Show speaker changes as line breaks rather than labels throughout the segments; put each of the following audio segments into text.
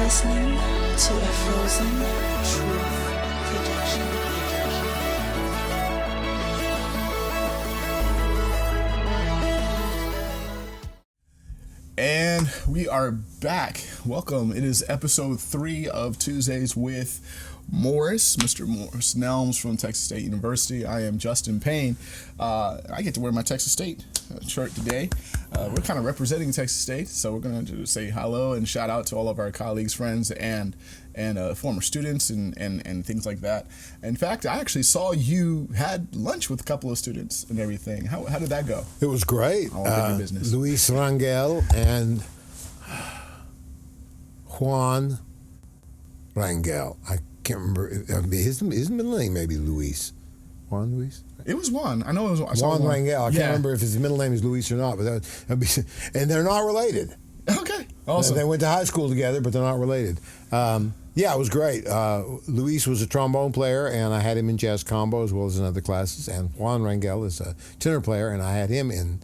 listening to a Frozen Truth production.
And we are back. Welcome. It is episode 3 of Tuesdays with Morris, Mr. Morris Nelms from Texas State University. I am Justin Payne. I get to wear my Texas State shirt today. We're kind of representing Texas State, so we're going to say hello and shout out to all of our colleagues, friends, and former students and things like that. In fact, I actually saw you had lunch with a couple of students and everything. How did that go?
It was great. Luis Rangel and Juan Rangel. I can't remember. His middle name may be Luis. Juan Luis?
It was Juan. I know it was Juan.
Juan Rangel. I can't remember if his middle name is Luis or not, but and they're not related.
Okay. Awesome.
They went to high school together, but they're not related. Yeah, it was great. Luis was a trombone player, and I had him in jazz combo as well as in other classes. And Juan Rangel is a tenor player, and I had him in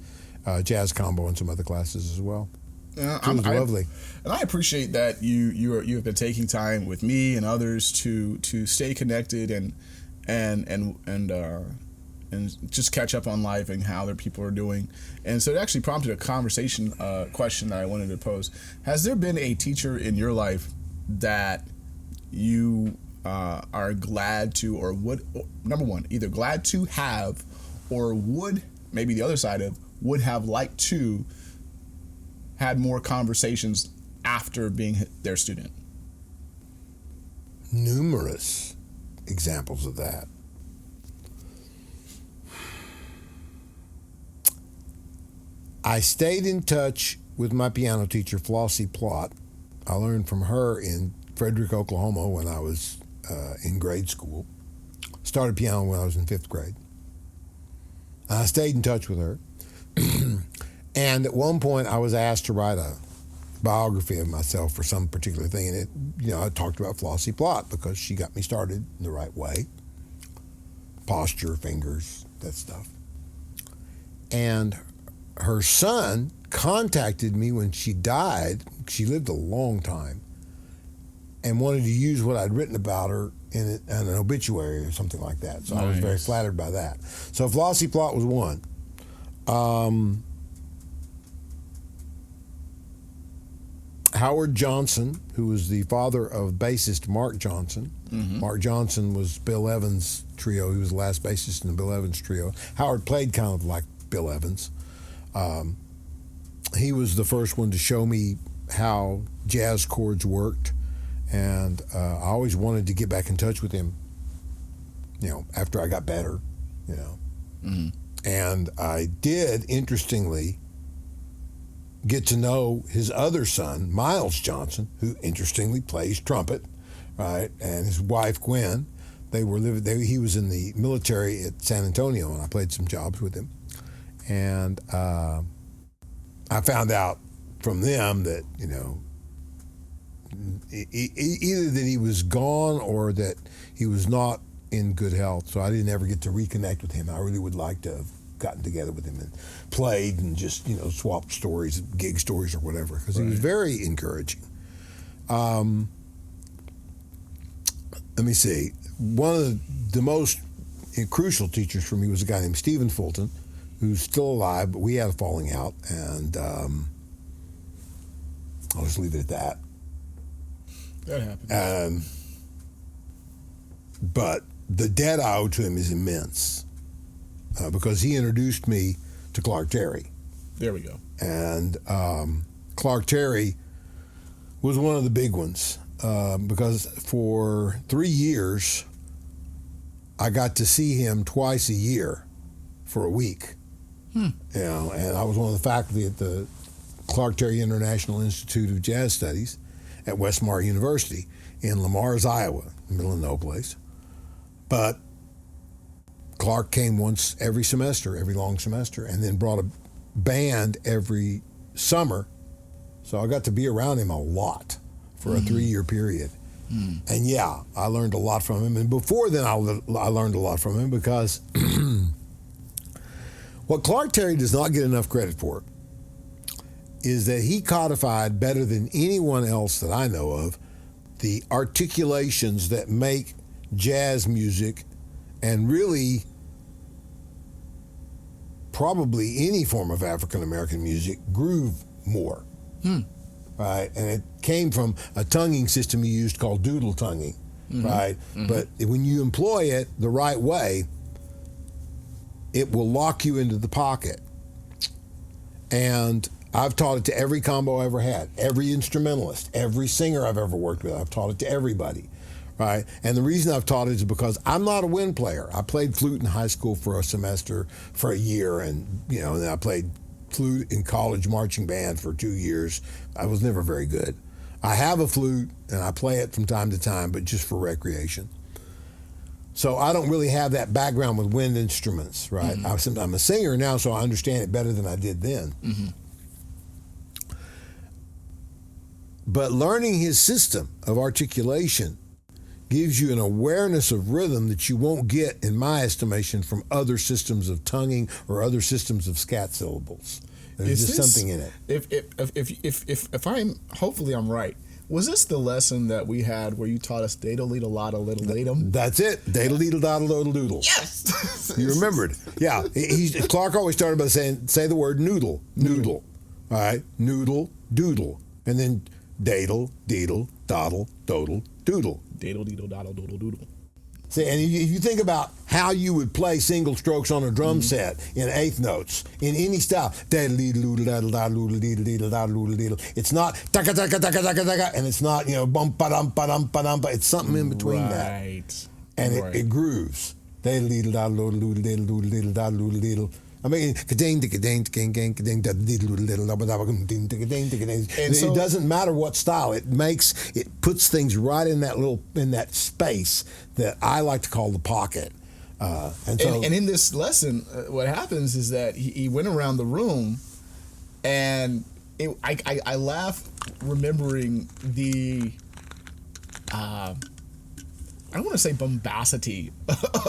jazz combo and some other classes as well. It was lovely.
And I appreciate that you have been taking time with me and others to stay connected and just catch up on life and how other people are doing. And so it actually prompted a conversation question that I wanted to pose. Has there been a teacher in your life that you are glad to, or would, number one, either glad to have, or would, maybe the other side of, would have liked to had more conversations after being their student?
Numerous examples of that. I stayed in touch with my piano teacher, Flossie Plott. I learned from her in Frederick, Oklahoma when I was in grade school. Started piano when I was in 5th grade. I stayed in touch with her. And at one point I was asked to write a biography of myself for some particular thing. And I talked about Flossie Plott because she got me started in the right way. Posture, fingers, that stuff. And her son contacted me when she died. She lived a long time, and wanted to use what I'd written about her in an obituary or something like that. So nice. I was very flattered by that. So Flossie Plott was one. Howard Johnson, who was the father of bassist Mark Johnson. Mm-hmm. Mark Johnson was Bill Evans' trio. He was the last bassist in the Bill Evans trio. Howard played kind of like Bill Evans. He was the first one to show me how jazz chords worked, and I always wanted to get back in touch with him, after I got better, Mm-hmm. And I did, interestingly, get to know his other son, Miles Johnson, who interestingly plays trumpet, right? And his wife, Gwen. They were living. He was in the military at San Antonio, and I played some jobs with him. And I found out from them that, either that he was gone or that he was not in good health. So I didn't ever get to reconnect with him. I really would like to have gotten together with him and played and just, swapped stories, gig stories or whatever, because he was very encouraging. Let me see. One of the most crucial teachers for me was a guy named Stephen Fulton, who's still alive, but we had a falling out, and I'll just leave it at that.
That happens.
But the debt I owe to him is immense, because he introduced me to Clark Terry.
There we go.
And Clark Terry was one of the big ones, because for 3 years, I got to see him twice a year for a week. And I was one of the faculty at the Clark Terry International Institute of Jazz Studies at Westmar University in Lamars, Iowa, middle of no place. But Clark came once every semester, every long semester, and then brought a band every summer. So I got to be around him a lot for a 3-year period. And yeah, I learned a lot from him. And before then, I learned a lot from him because what Clark Terry does not get enough credit for is that he codified better than anyone else that I know of the articulations that make jazz music, and really probably any form of African American music, groove more. Right? And it came from a tonguing system you used called doodle tonguing. Right? But when you employ it the right way, it will lock you into the pocket. And I've taught it to every combo I ever had, every instrumentalist, every singer I've ever worked with. I've taught it to everybody, right? And the reason I've taught it is because I'm not a wind player. I played flute in high school for a semester, for a year, and and then I played flute in college marching band for 2 years. I was never very good. I have a flute and I play it from time to time, but just for recreation. So I don't really have that background with wind instruments, right? I'm a singer now, so I understand it better than I did then. But learning his system of articulation gives you an awareness of rhythm that you won't get, in my estimation, from other systems of tonguing or other systems of scat syllables. There's just something in it.
If hopefully I'm right. Was this the lesson that we had where you taught us daddle-leedle-lotta little datum?
That's it. Daddle-deedle-doddle-doodle.
Yes!
You remembered. Yeah. Clark always started by saying, say the word noodle. Noodle. All right? Noodle, doodle. And then daddle, deedle, doddle, dodle, doodle.
Daddle, deedle, doddle, doodle, doodle.
See, and if you think about how you would play single strokes on a drum set in eighth notes, in any style, it's not taka taka taka taka taka, and it's not bum ba dum ba dum ba dum, but it's something in between that, and it grooves. I mean, it doesn't matter what style. It puts things right in that space that I like to call the pocket. And
in this lesson, what happens is that he went around the room, and I laugh remembering the I don't want to say bombacity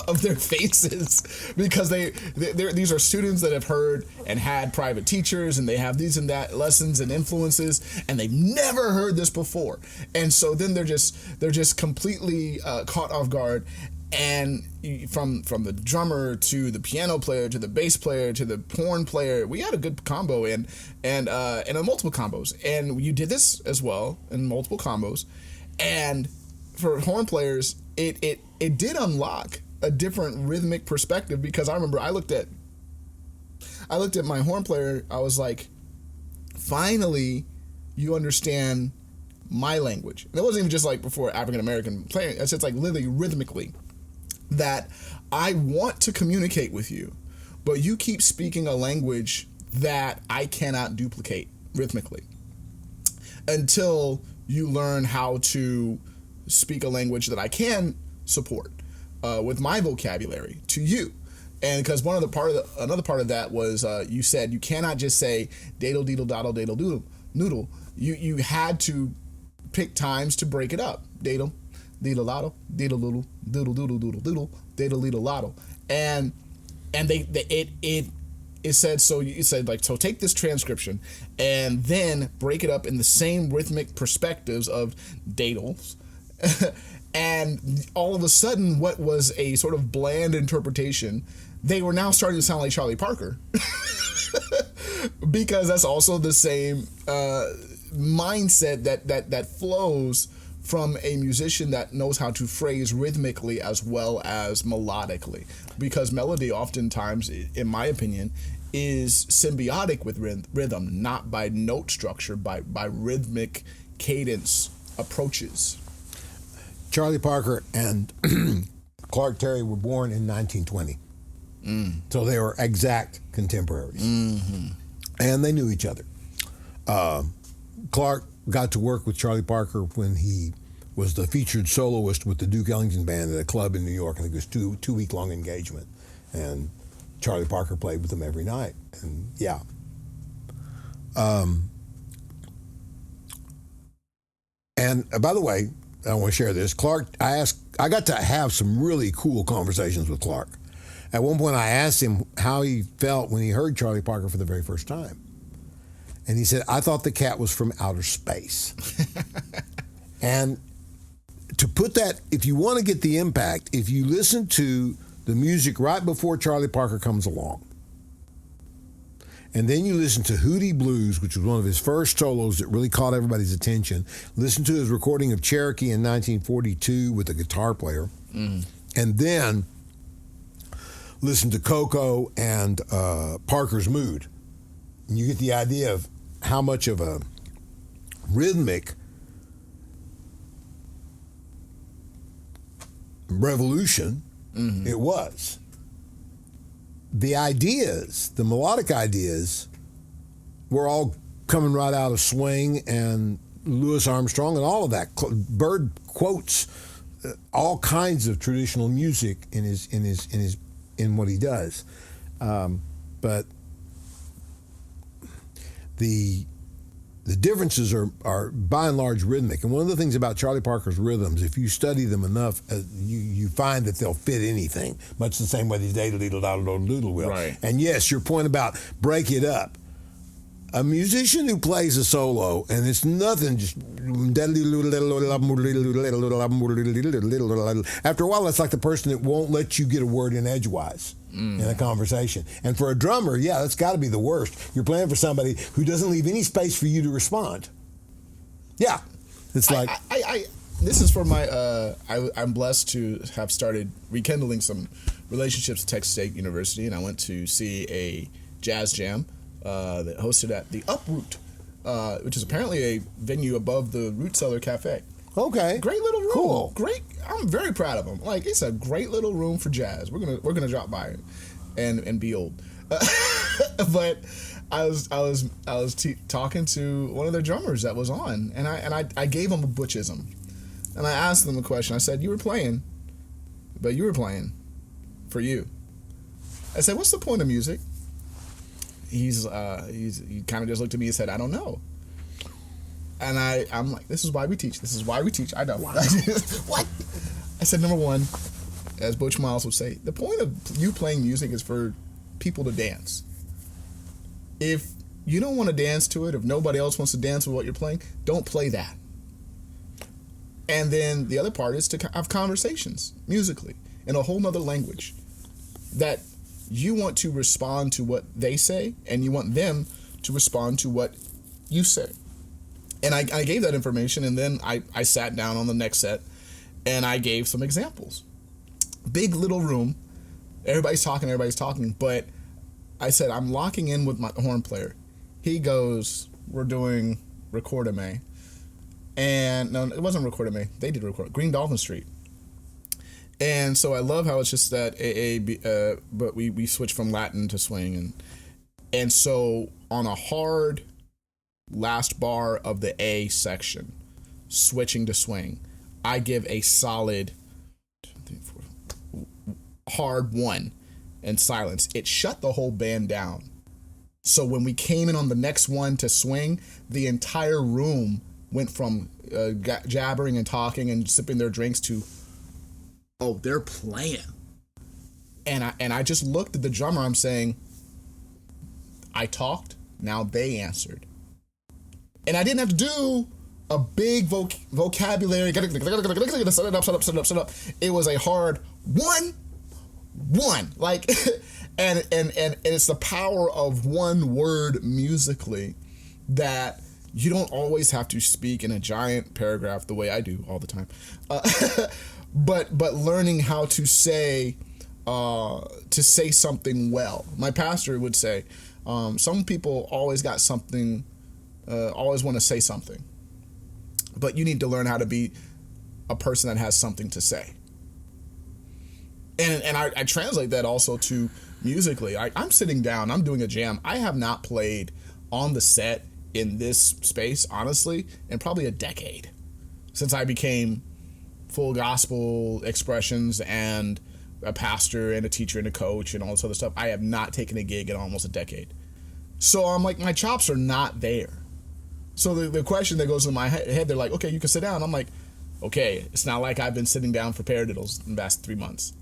of their faces, because these are students that have heard and had private teachers, and they have these and that lessons and influences, and they've never heard this before, and so then they're just completely caught off guard. And from the drummer to the piano player to the bass player to the horn player, we had a good combo and multiple combos, and you did this as well in multiple combos, and for horn players, it did unlock a different rhythmic perspective, because I remember I looked at my horn player. I was like, finally, you understand my language. And it wasn't even just like before African American playing. It's just like literally rhythmically, that I want to communicate with you, but you keep speaking a language that I cannot duplicate rhythmically until you learn how to speak a language that I can support with my vocabulary to you. And because another part of that was you said you cannot just say daddle deedle doddle daddle doodle noodle. You had to pick times to break it up. Daddle deedle doddle daddle doodle doodle doodle doodle doodle daddle deedle doddle. And it said, so you said, like, so take this transcription and then break it up in the same rhythmic perspectives of daddles. And all of a sudden, what was a sort of bland interpretation, they were now starting to sound like Charlie Parker. Because that's also the same mindset that flows from a musician that knows how to phrase rhythmically as well as melodically. Because melody oftentimes, in my opinion, is symbiotic with rhythm, not by note structure, by rhythmic cadence approaches.
Charlie Parker and Clark Terry were born in 1920. So they were exact contemporaries. And they knew each other. Clark got to work with Charlie Parker when he was the featured soloist with the Duke Ellington Band at a club in New York, and it was two-week-long engagement. And Charlie Parker played with them every night. And yeah. And by the way, I want to share this. Clark, I got to have some really cool conversations with Clark. At one point, I asked him how he felt when he heard Charlie Parker for the very first time. And he said, I thought the cat was from outer space. And put that, if you want to get the impact, if you listen to the music right before Charlie Parker comes along, and then you listen to Hootie Blues, which was one of his first solos that really caught everybody's attention. Listen to his recording of Cherokee in 1942 with a guitar player. And then listen to Coco and Parker's Mood. And you get the idea of how much of a rhythmic revolution it was. The ideas, the melodic ideas, were all coming right out of swing and Louis Armstrong and all of that. Bird quotes all kinds of traditional music in what he does, but the differences are by and large rhythmic. And one of the things about Charlie Parker's rhythms, if you study them enough, you find that they'll fit anything, much the same way these doodle will.
Right.
And yes, your point about break it up. A musician who plays a solo and it's nothing, just after a while, it's like the person that won't let you get a word in edgewise in a conversation. And for a drummer, yeah, that's got to be the worst. You're playing for somebody who doesn't leave any space for you to respond. Yeah, it's like
this is for my. I'm blessed to have started rekindling some relationships at Texas State University, and I went to see a jazz jam that hosted at the Uproot, which is apparently a venue above the Root Cellar Cafe.
Okay,
Great little room.
Cool.
Great. I'm very proud of them. Like, it's a great little room for jazz. We're gonna drop by and be old. But I was talking to one of their drummers that was on, and I gave him a butchism, and I asked them a question. I said, "You were playing, but you were playing for you." I said, "What's the point of music?" He kind of just looked at me and said, "I don't know." And I'm like, this is why we teach. This is why we teach. I know. Wow. What? I said, number one, as Butch Miles would say, the point of you playing music is for people to dance. If you don't want to dance to it, if nobody else wants to dance with what you're playing, don't play that. And then the other part is to have conversations musically in a whole nother language that you want to respond to what they say and you want them to respond to what you say. And I gave that information, and then I sat down on the next set and I gave some examples. Big little room, everybody's talking, but I said, I'm locking in with my horn player. He goes, we're doing Record MA. And no, it wasn't Record MA. They did Record Green Dolphin Street. And so I love how it's just that but we switched from Latin to swing, and so on a hard last bar of the A section, switching to swing, I give a solid hard one and silence. It shut the whole band down. So when we came in on the next one to swing, the entire room went from jabbering and talking and sipping their drinks to, oh, they're playing. And I just looked at the drummer. I'm saying, I talked, now they answered. And I didn't have to do a big vocabulary. Set it up. It was a hard one. Like, and it's the power of one word musically that you don't always have to speak in a giant paragraph the way I do all the time. But learning how to say something well. My pastor would say, some people always got something, always want to say something, but you need to learn how to be a person that has something to say. And I translate that also to musically. I'm sitting down, I'm doing a jam. I have not played on the set in this space, honestly, in probably a decade, since I became full gospel expressions and a pastor and a teacher and a coach and all this other stuff. I have not taken a gig in almost a decade. So I'm like, my chops are not there. So the question that goes in my head, they're like, okay, you can sit down. I'm like, okay, it's not like I've been sitting down for paradiddles in the past 3 months.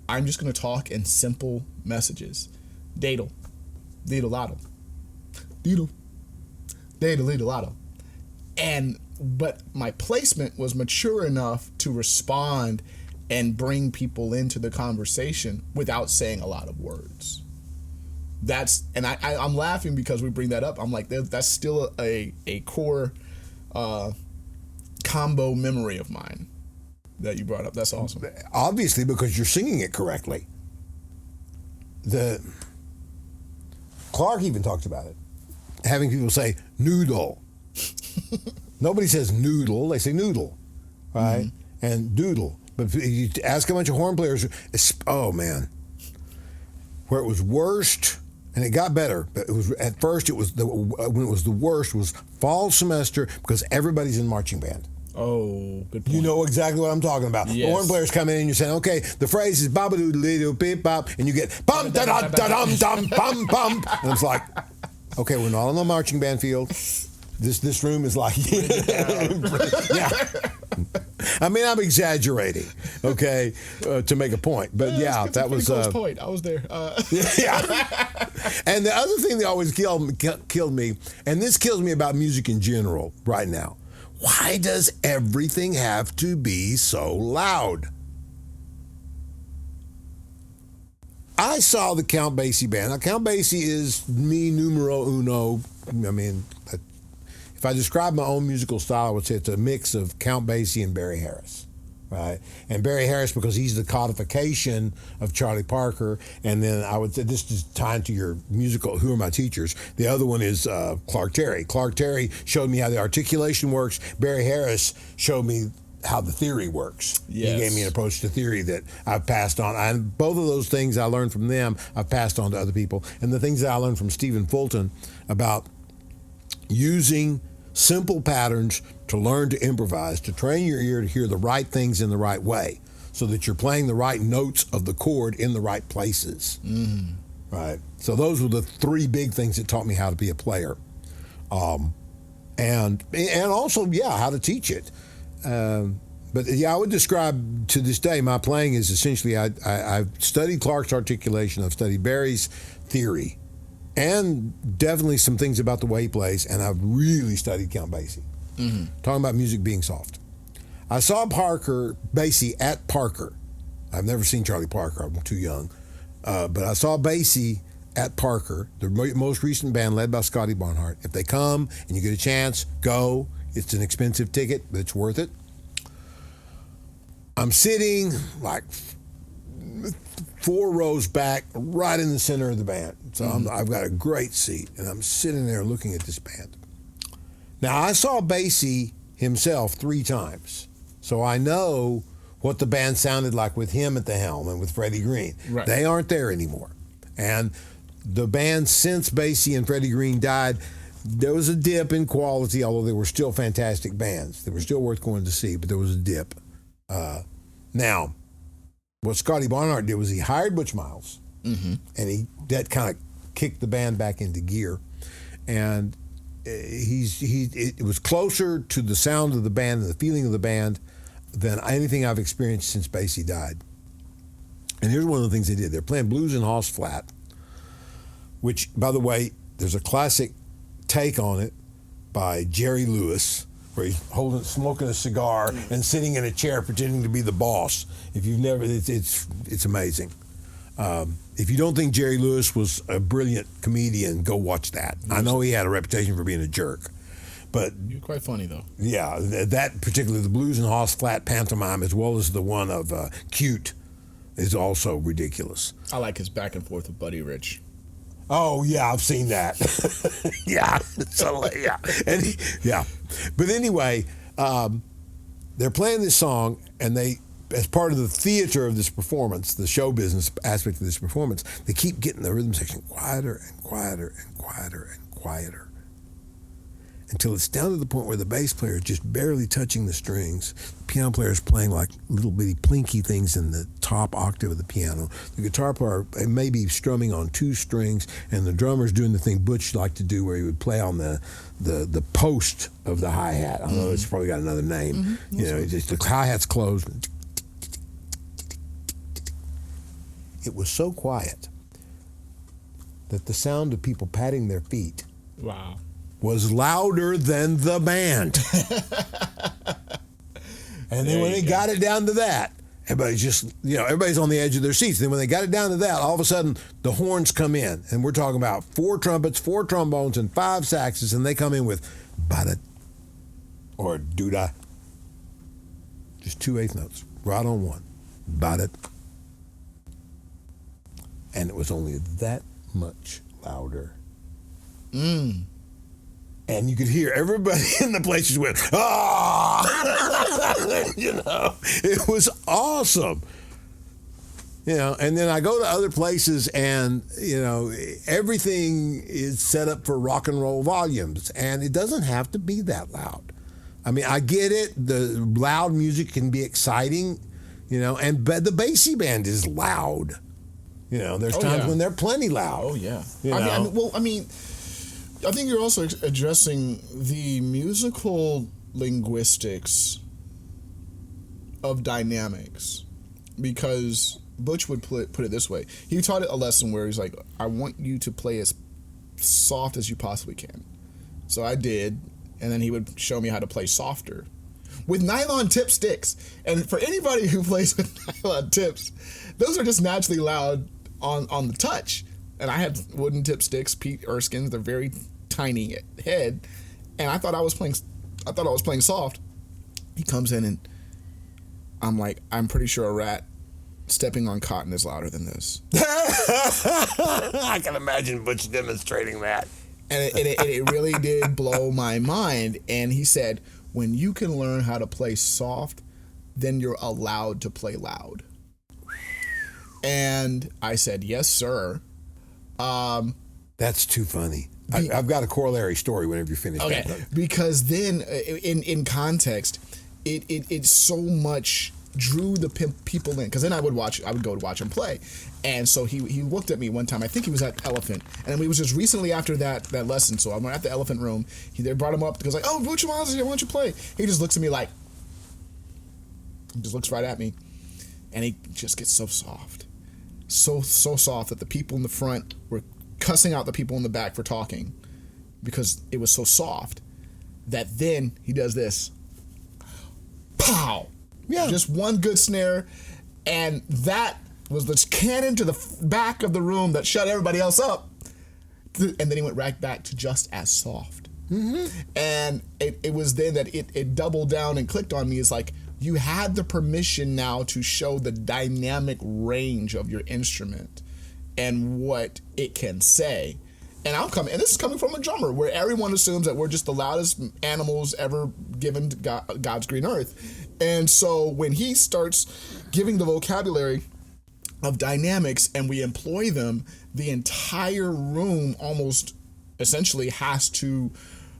I'm just going to talk in simple messages. Daddle, deedle, lotto. Deedle, daddle, deedle, lotto. And but my placement was mature enough to respond and bring people into the conversation without saying a lot of words. I'm laughing because we bring that up. I'm like, that's still a core combo memory of mine that you brought up. That's awesome.
Obviously, because you're singing it correctly. Clark even talks about it. Having people say noodle. Nobody says noodle, they say noodle, right? Mm-hmm. And doodle. But if you ask a bunch of horn players, oh man, where it was worst, and it got better, but it was at first when it was the worst was fall semester because everybody's in marching band.
Oh, good point.
You know exactly what I'm talking about.
Yes.
Horn players come in and you're saying, okay, the phrase is babadoo beep bop, and you get bum da da da dum dum bum bum, and it's like, okay, we're not on the marching band field. This room is like, yeah. I mean, I'm exaggerating, okay, to make a point, but yeah, that was
a point. I was there.
Yeah. And the other thing that always killed me, and this kills me about music in general right now. Why does everything have to be so loud? I saw the Count Basie band. Now, Count Basie is mi numero uno. I mean, if I describe my own musical style, I would say it's a mix of Count Basie and Barry Harris, right? And Barry Harris because he's the codification of Charlie Parker. And then I would say, this is tying to your musical, who are my teachers? The other one is Clark Terry. Clark Terry showed me how the articulation works. Barry Harris showed me how the theory works. Yes. He gave me an approach to theory that I've passed on. And both of those things I learned from them, I've passed on to other people. And the things that I learned from Stephen Fulton about using simple patterns to learn to improvise, to train your ear to hear the right things in the right way so that you're playing the right notes of the chord in the right places. Mm. Right? So those were the three big things that taught me how to be a player. And also, yeah, how to teach it. But yeah, I would describe to this day, my playing is essentially, I've studied Clark's articulation, I've studied Barry's theory, and definitely some things about the way he plays, and I've really studied Count Basie. Mm-hmm. Talking about music being soft. I saw Basie at Parker. I've never seen Charlie Parker, I'm too young. But I saw Basie at Parker, the most recent band led by Scotty Barnhart. If they come and you get a chance, go. It's an expensive ticket, but it's worth it. I'm sitting like 4 rows back, right in the center of the band. So I've got a great seat, and I'm sitting there looking at this band. Now, I saw Basie himself 3 times, so I know what the band sounded like with him at the helm and with Freddie Green. Right. They aren't there anymore. And the band, since Basie and Freddie Green died, there was a dip in quality, although they were still fantastic bands. They were still worth going to see, but there was a dip. Now, what Scotty Barnhart did was he hired Butch Miles, and that kind of kicked the band back into gear. And it was closer to the sound of the band and the feeling of the band than anything I've experienced since Basie died. And here's one of the things they did. They're playing Blues in Hoss Flat, which, by the way, there's a classic take on it by Jerry Lewis, where he's smoking a cigar and sitting in a chair pretending to be the boss. If you've never, it's amazing. If you don't think Jerry Lewis was a brilliant comedian, go watch that. I know he had a reputation for being a jerk, but
you're quite funny though.
Yeah, that particularly the Blues in Hoss Flat pantomime, as well as the one of Cute, is also ridiculous.
I like his back and forth with Buddy Rich.
Oh yeah, I've seen that. Yeah, so yeah, But anyway, they're playing this song, and they, as part of the theater of this performance, the show business aspect of this performance, they keep getting the rhythm section quieter and quieter and quieter and quieter, until it's down to the point where the bass player is just barely touching the strings. The piano player is playing like little bitty plinky things in the top octave of the piano. The guitar player may be strumming on 2 strings, and the drummer's doing the thing Butch liked to do where he would play on the post of the hi-hat. I don't know, it's probably got another name. You know, just the hi-hat's closed. It was so quiet that the sound of people patting their feet was louder than the band. And then when they got it down to that, everybody's on the edge of their seats. Then when they got it down to that, all of a sudden the horns come in. And we're talking about 4 trumpets, 4 trombones, and 5 saxes. And they come in with ba-da or doo-da. Just 2 eighth notes, right on one. Ba-da. And it was only that much louder. And you could hear everybody in the place just went, ah! It was awesome. And then I go to other places and, everything is set up for rock and roll volumes. And it doesn't have to be that loud. I mean, I get it. The loud music can be exciting, but the bassy band is loud. There's times when they're plenty loud.
Oh, yeah. I think you're also addressing the musical linguistics of dynamics, because Butch would put it this way. He taught a lesson where he's like, I want you to play as soft as you possibly can. So I did, and then he would show me how to play softer with nylon tip sticks. And for anybody who plays with nylon tips, those are just naturally loud on the touch. And I had wooden tip sticks, Pete Erskine's, they're very tiny head, and I thought I was playing soft. He comes in and I'm like, I'm pretty sure a rat stepping on cotton is louder than this.
I can imagine Butch demonstrating that.
And it really did blow my mind. And he said, when you can learn how to play soft, then you're allowed to play loud. And I said, yes, sir.
That's too funny. I've got a corollary story whenever you finish.
Okay, that. Because then in context, it so much drew the people in. Because then I would go to watch him play. And so he looked at me one time. I think he was at Elephant. And it was just recently after that lesson. So I'm at the Elephant room. They brought him up because like, oh, Butch Miles is here. Why don't you play? He just looks at me like, he just looks right at me. And he just gets so soft. So soft that the people in the front were cussing out the people in the back for talking because it was so soft that then he does this. Pow! Yeah. Just one good snare, and that was the cannon to the back of the room that shut everybody else up. And then he went right back to just as soft. Mm-hmm. And it was then that it doubled down and clicked on me. It's like, you had the permission now to show the dynamic range of your instrument and what it can say. And and this is coming from a drummer where everyone assumes that we're just the loudest animals ever given to God's green earth. And so when he starts giving the vocabulary of dynamics and we employ them, the entire room almost essentially has to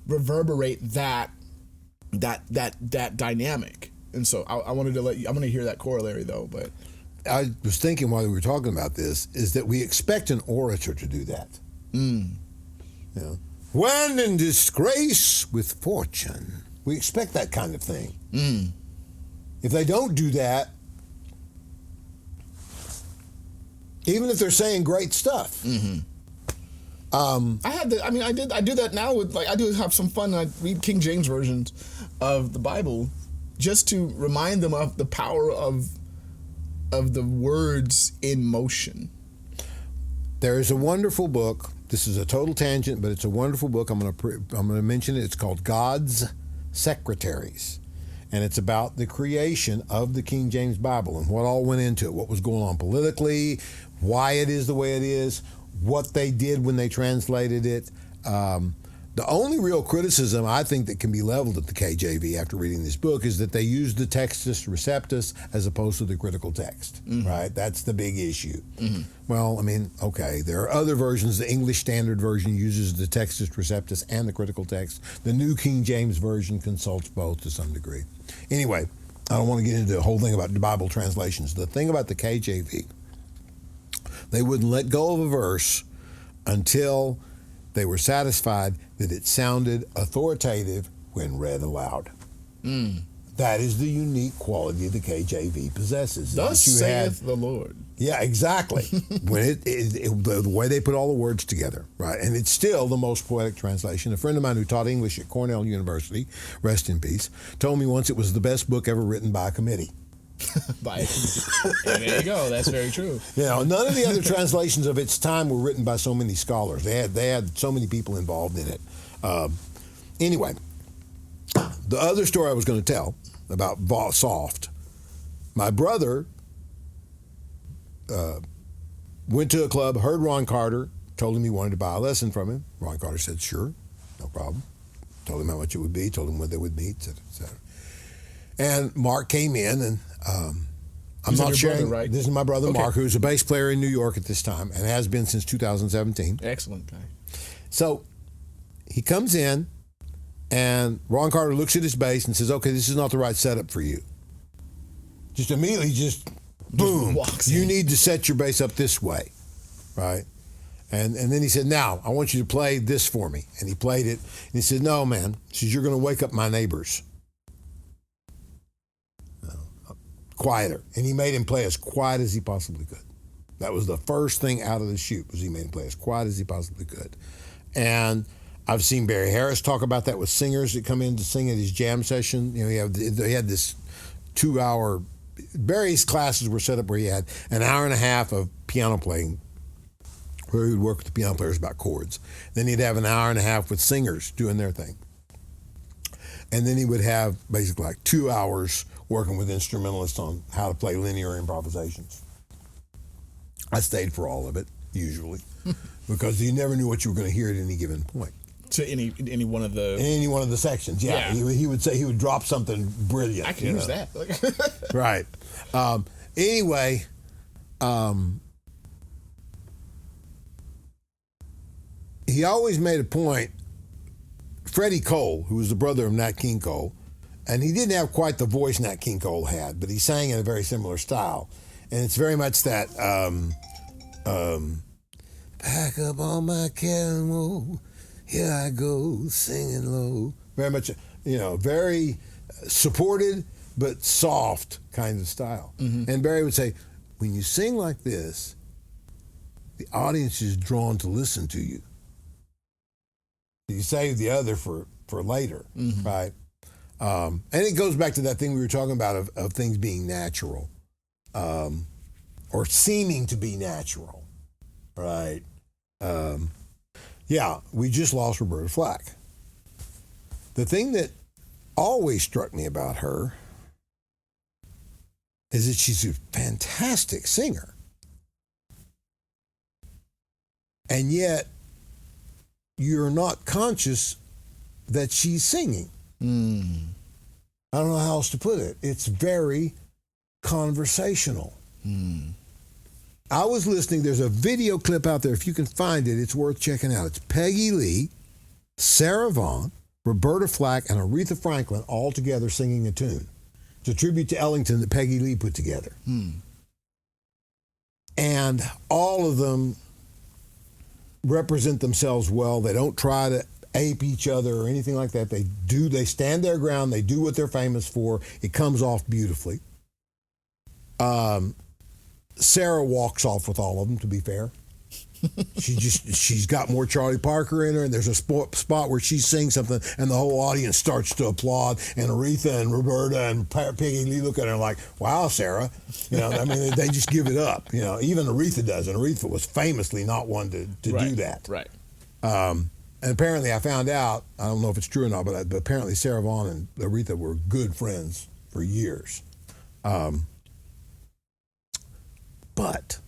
reverberate that dynamic. And so I wanted to I'm going to hear that corollary though, but
I was thinking while we were talking about this is that we expect an orator to do that. When in disgrace with fortune, we expect that kind of thing. If they don't do that, even if they're saying great stuff.
I do that now with I do have some fun. I read King James versions of the Bible just to remind them of the power of the words in motion.
There is a wonderful book. This is a total tangent, but it's a wonderful book. I'm going to mention it. It's called God's Secretaries. And it's about the creation of the King James Bible and what all went into it, what was going on politically, why it is the way it is, what they did when they translated it. The only real criticism I think that can be leveled at the KJV after reading this book is that they used the Textus Receptus as opposed to the critical text, right? That's the big issue. Well, I mean, okay, there are other versions. The English Standard Version uses the Textus Receptus and the critical text. The New King James Version consults both to some degree. Anyway, I don't want to get into the whole thing about the Bible translations. The thing about the KJV, they wouldn't let go of a verse until they were satisfied that it sounded authoritative when read aloud. That is the unique quality the KJV possesses.
Thus
You
saith
had-
the Lord.
Yeah, exactly. When the way they put all the words together, right? And it's still the most poetic translation. A friend of mine who taught English at Cornell University, rest in peace, told me once it was the best book ever written by a committee.
And there you go. That's very true.
You know, none of the other translations of its time were written by so many scholars. They had so many people involved in it. Anyway, the other story I was going to tell about soft. My brother went to a club, heard Ron Carter, told him he wanted to buy a lesson from him. Ron Carter said, sure, no problem. Told him how much it would be, told him when they would meet, et cetera, et cetera. And Mark came in, and I'm not sharing.
Brother, right?
This is my brother
Okay.
Mark, who's a bass player in New York at this time and has been since 2017.
Excellent guy.
So he comes in, and Ron Carter looks at his bass and says, okay, this is not the right setup for you. Just immediately, boom,
walks
you
in.
need to set your bass up this way, right? And then he said, now, I want you to play this for me. And he played it, and he said, no, man, he says, you're going to wake up my neighbors. Quieter. And he made him play as quiet as he possibly could. That was the first thing out of the chute, was he made him play as quiet as he possibly could. And I've seen Barry Harris talk about that with singers that come in to sing at his jam session. You know, he had this 2-hour, Barry's classes were set up where he had an hour and a half of piano playing, where he would work with the piano players about chords. Then he'd have an hour and a half with singers doing their thing. And then he would have basically like 2 hours working with instrumentalists on how to play linear improvisations. I stayed for all of it, usually, because you never knew what you were going to hear at any given point.
To any one of the...
In any one of the sections, yeah. He would say, he would drop something brilliant.
I can use that.
Right. Anyway, he always made a point. Freddie Cole, who was the brother of Nat King Cole, and he didn't have quite the voice Nat King Cole had, but he sang in a very similar style. And it's very much that, pack up all my camo, here I go, singing low. Very much, very supported, but soft kind of style. Mm-hmm. And Barry would say, when you sing like this, the audience is drawn to listen to you. You save the other for later, mm-hmm. right? And it goes back to that thing we were talking about of things being natural, or seeming to be natural, right? We just lost Roberta Flack. The thing that always struck me about her is that she's a fantastic singer. And yet, you're not conscious that she's singing. I don't know how else to put it. It's very conversational. I was listening. There's a video clip out there. If you can find it, it's worth checking out. It's Peggy Lee, Sarah Vaughan, Roberta Flack, and Aretha Franklin all together singing a tune. It's a tribute to Ellington that Peggy Lee put together. And all of them represent themselves well. They don't try to ape each other or anything like that. They stand their ground. They do what they're famous for. It comes off beautifully. Sarah walks off with all of them, to be fair. She's got more Charlie Parker in her, and there's a spot where she sings something and the whole audience starts to applaud, and Aretha and Roberta and Peggy Lee look at her like, wow, Sarah. They just give it up. Even Aretha does, and Aretha was famously not one to do that.
Right.
And apparently I found out, I don't know if it's true or not, but apparently Sarah Vaughan and Aretha were good friends for years. But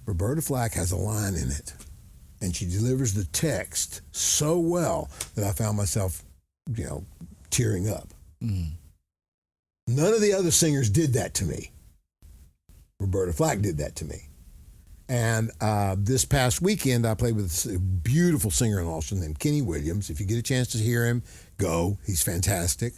Roberta Flack has a line in it, and she delivers the text so well that I found myself, tearing up. None of the other singers did that to me. Roberta Flack did that to me. And this past weekend, I played with a beautiful singer in Austin named Kenny Williams. If you get a chance to hear him, go. He's fantastic.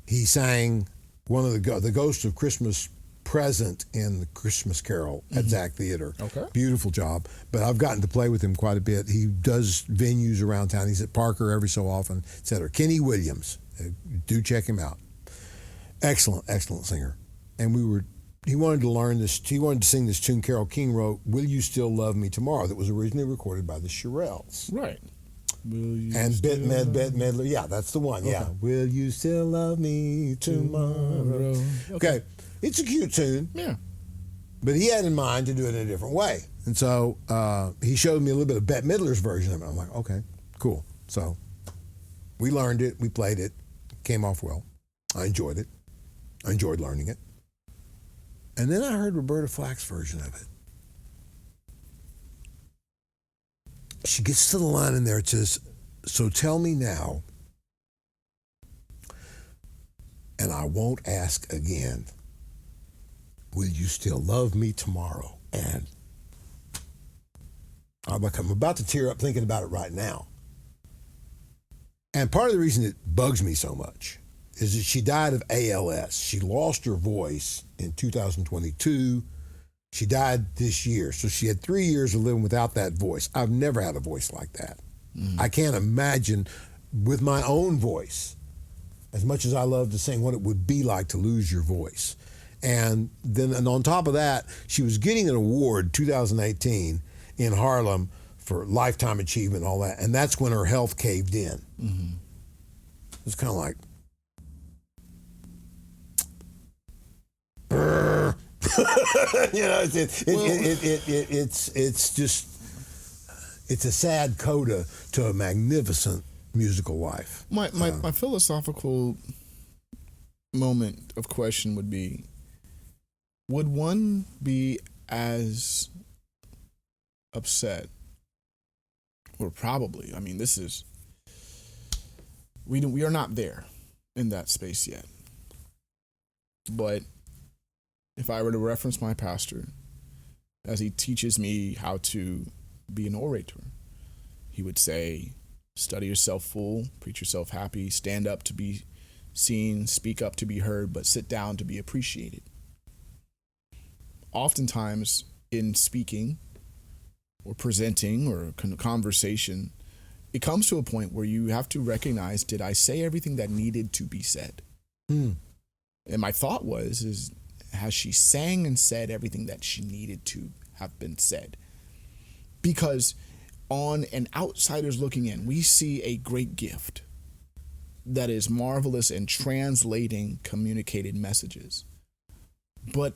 He sang one of the Ghost of Christmas Present in the Christmas Carol at Zach Theater.
Okay.
Beautiful job. But I've gotten to play with him quite a bit. He does venues around town. He's at Parker every so often, et cetera. Kenny Williams. Do check him out. Excellent, excellent singer. And he wanted to learn this. He wanted to sing this tune Carole King wrote, "Will You Still Love Me Tomorrow?" That was originally recorded by the Shirelles.
Right.
And Bette Midler. Yeah, that's the one. Okay. Yeah. Will you still love me tomorrow? Okay. It's a cute tune.
Yeah.
But he had in mind to do it in a different way. And so he showed me a little bit of Bette Midler's version of it. I'm like, okay, cool. So we learned it. We played it. Came off well. I enjoyed it. I enjoyed learning it. And then I heard Roberta Flack's version of it. She gets to the line in there. It says, "So tell me now, and I won't ask again. Will you still love me tomorrow?" And I'm about to tear up thinking about it right now. And part of the reason it bugs me so much is that she died of ALS. She lost her voice in 2022. She died this year. So she had 3 years of living without that voice. I've never had a voice like that. I can't imagine with my own voice, as much as I love to sing, what it would be like to lose your voice. And on top of that, she was getting an award 2018 in Harlem for lifetime achievement and all that. And that's when her health caved in. Mm-hmm. It's kind of like, you know, it's just, it's a sad coda to a magnificent musical life.
My philosophical moment of question would be, would one be as upset, or probably, I mean, this is, we are not there in that space yet. But if I were to reference my pastor, as he teaches me how to be an orator, he would say, study yourself full, preach yourself happy, stand up to be seen, speak up to be heard, but sit down to be appreciated. Oftentimes in speaking or presenting or conversation, it comes to a point where you have to recognize, did I say everything that needed to be said? And my thought was, has she sang and said everything that she needed to have been said? Because on an outsider's looking in, we see a great gift that is marvelous in translating communicated messages. But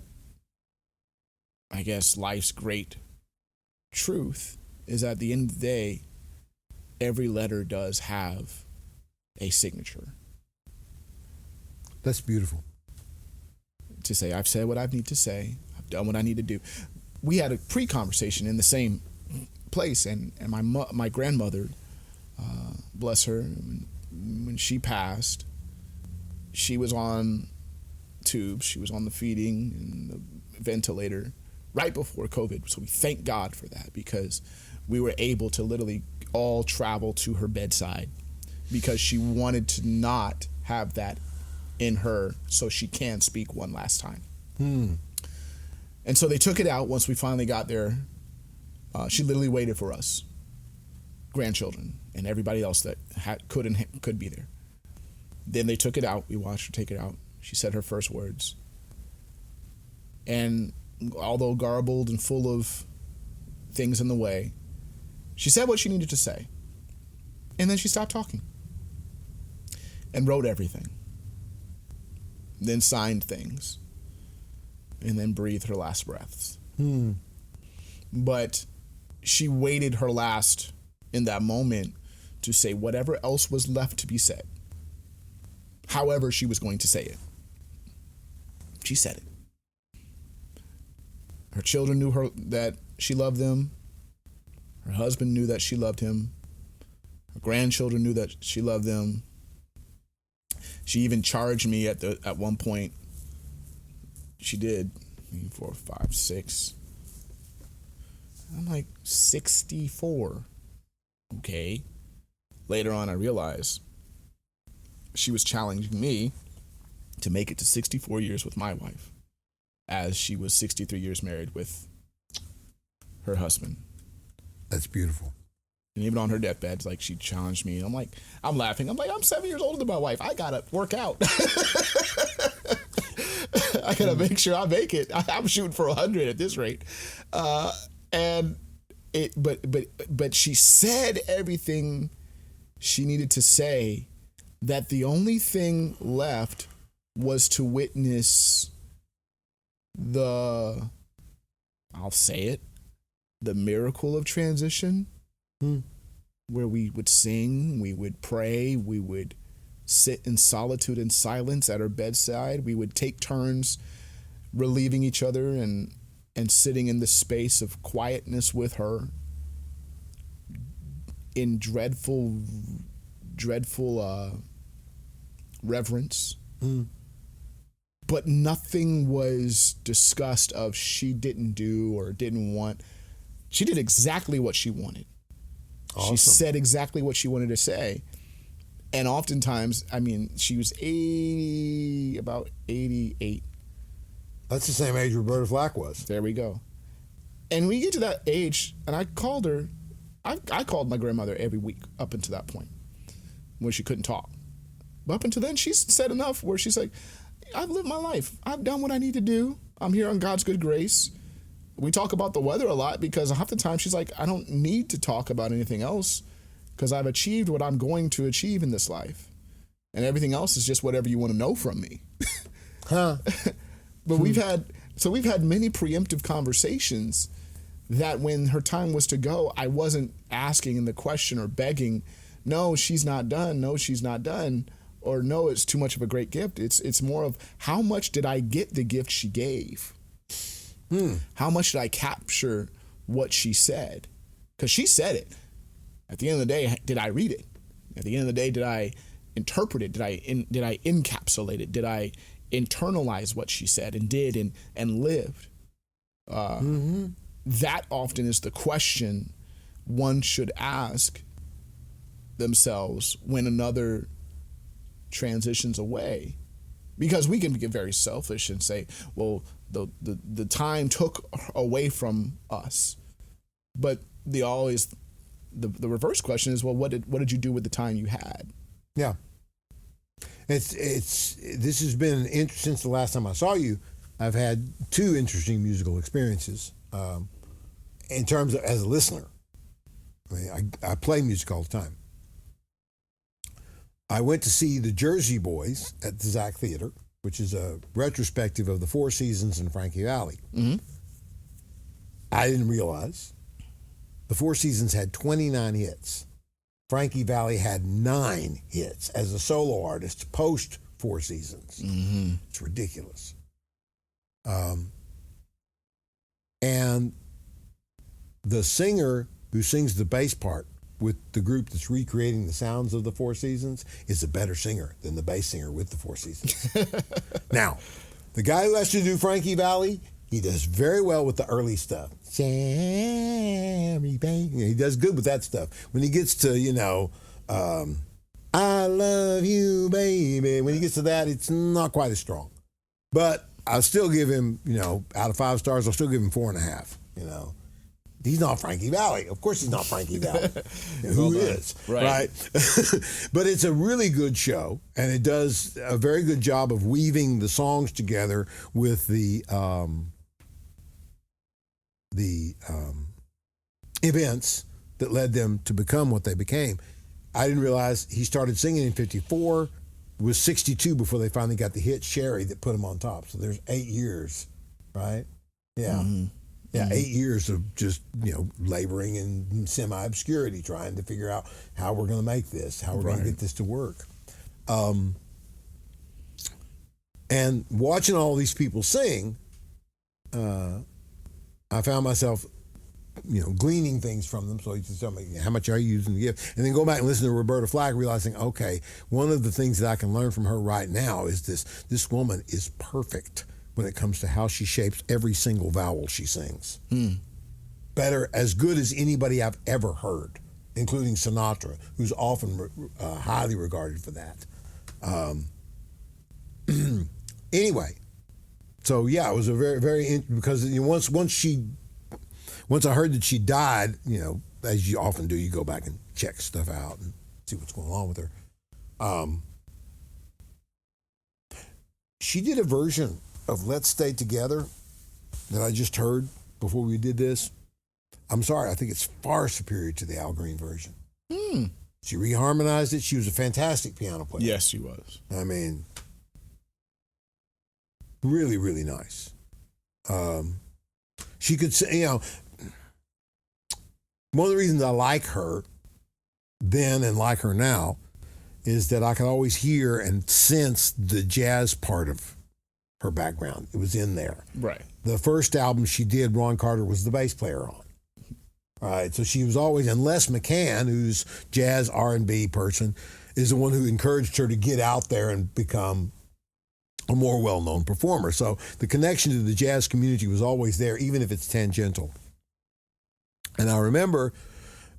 I guess life's great truth is at the end of the day, every letter does have a signature.
That's beautiful.
To say, I've said what I need to say, I've done what I need to do. We had a pre-conversation in the same place, and my grandmother, bless her, when she passed, she was on tubes, she was on the feeding and the ventilator right before COVID. So we thank God for that, because we were able to literally all travel to her bedside because she wanted to not have that in her so she can speak one last time. And so they took it out once we finally got there. She literally waited for us, grandchildren, and everybody else that could be there. Then they took it out. We watched her take it out. She said her first words. And although garbled and full of things in the way, she said what she needed to say. And then she stopped talking and wrote everything. Then signed things. And then breathed her last breaths. But she waited her last in that moment to say whatever else was left to be said. However she was going to say it. She said it. Her children knew that she loved them. Her husband knew that she loved him. Her grandchildren knew that she loved them. She even charged me at one point. She did 4, 5, 6. I'm like 64. Okay. Later on, I realized she was challenging me to make it to 64 years with my wife, as she was 63 years married with her husband.
That's beautiful.
And even on her deathbed, like she challenged me. I'm like, I'm laughing. I'm like, I'm 7 years older than my wife. I gotta work out. I gotta make sure I make it. I'm shooting for 100 at this rate. But she said everything she needed to say. That the only thing left was to witness I'll say it, the miracle of transition. Where we would sing, we would pray, we would sit in solitude and silence at her bedside. We would take turns relieving each other and sitting in the space of quietness with her in dreadful reverence. But nothing was discussed of she didn't do or didn't want. She did exactly what she wanted. Awesome. She said exactly what she wanted to say. And oftentimes, I mean, she was about 88.
That's the same age Roberta Flack was.
There we go. And we get to that age, and I called her. I called my grandmother every week up until that point when she couldn't talk. But up until then, she's said enough where she's like, I've lived my life. I've done what I need to do. I'm here on God's good grace. We talk about the weather a lot because half the time she's like, I don't need to talk about anything else because I've achieved what I'm going to achieve in this life. And everything else is just whatever you want to know from me. But we've had many preemptive conversations that when her time was to go, I wasn't asking the question or begging, no, she's not done. No, she's not done. Or no, it's too much of a great gift. It's more of how much did I get the gift she gave? How much did I capture what she said? Because she said it. At the end of the day, did I read it? At the end of the day, did I interpret it? Did I encapsulate it? Did I internalize what she said and did and lived? That often is the question one should ask themselves when another transitions away. Because we can get very selfish and say, well, the time took away from us. But the reverse question is, well, what did you do with the time you had?
Yeah. This has been since the last time I saw you. I've had two interesting musical experiences in terms of as a listener. I play music all the time. I went to see the Jersey Boys at the Zach Theater, which is a retrospective of the Four Seasons in Frankie Valli. Mm-hmm. I didn't realize the Four Seasons had 29 hits. Frankie Valli had 9 hits as a solo artist post Four Seasons. Mm-hmm. It's ridiculous. And the singer who sings the bass part with the group that's recreating the sounds of the Four Seasons is a better singer than the bass singer with the Four Seasons. Now, the guy who has to do Frankie Valli, he does very well with the early stuff. Sammy Baby. He does good with that stuff. When he gets to, I love you, baby. When he gets to that, it's not quite as strong. But I'll still give him, out of 5 stars, I'll still give him 4.5, He's not Frankie Valli. Of course he's not Frankie Valli. Who is? Right? But it's a really good show, and it does a very good job of weaving the songs together with the events that led them to become what they became. I didn't realize he started singing in 1954, was 62 before they finally got the hit Sherry that put him on top. So there's 8 years, right? Yeah. Mm-hmm. Yeah, 8 years of just, laboring in semi-obscurity, trying to figure out how we're going to make this, how we're going to get this to work. And watching all these people sing, I found myself, gleaning things from them. So he just told me, how much are you using the gift? And then go back and listen to Roberta Flack, realizing, okay, one of the things that I can learn from her right now is this woman is perfect when it comes to how she shapes every single vowel she sings. Better, as good as anybody I've ever heard, including Sinatra, who's often highly regarded for that. Anyway, so yeah, it was a very, very because once I heard that she died, as you often do, you go back and check stuff out and see what's going on with her. She did a version of Let's Stay Together that I just heard before we did this. I'm sorry, I think it's far superior to the Al Green version. She reharmonized it. She was a fantastic piano player.
Yes, she was.
I mean, really, really nice. She could say, one of the reasons I like her then and like her now is that I could always hear and sense the jazz part of her background. It was in there.
Right.
The first album she did, Ron Carter was the bass player on. All right, so she was always, and Les McCann, who's jazz R&B person, is the one who encouraged her to get out there and become a more well-known performer. So the connection to the jazz community was always there, even if it's tangential. And I remember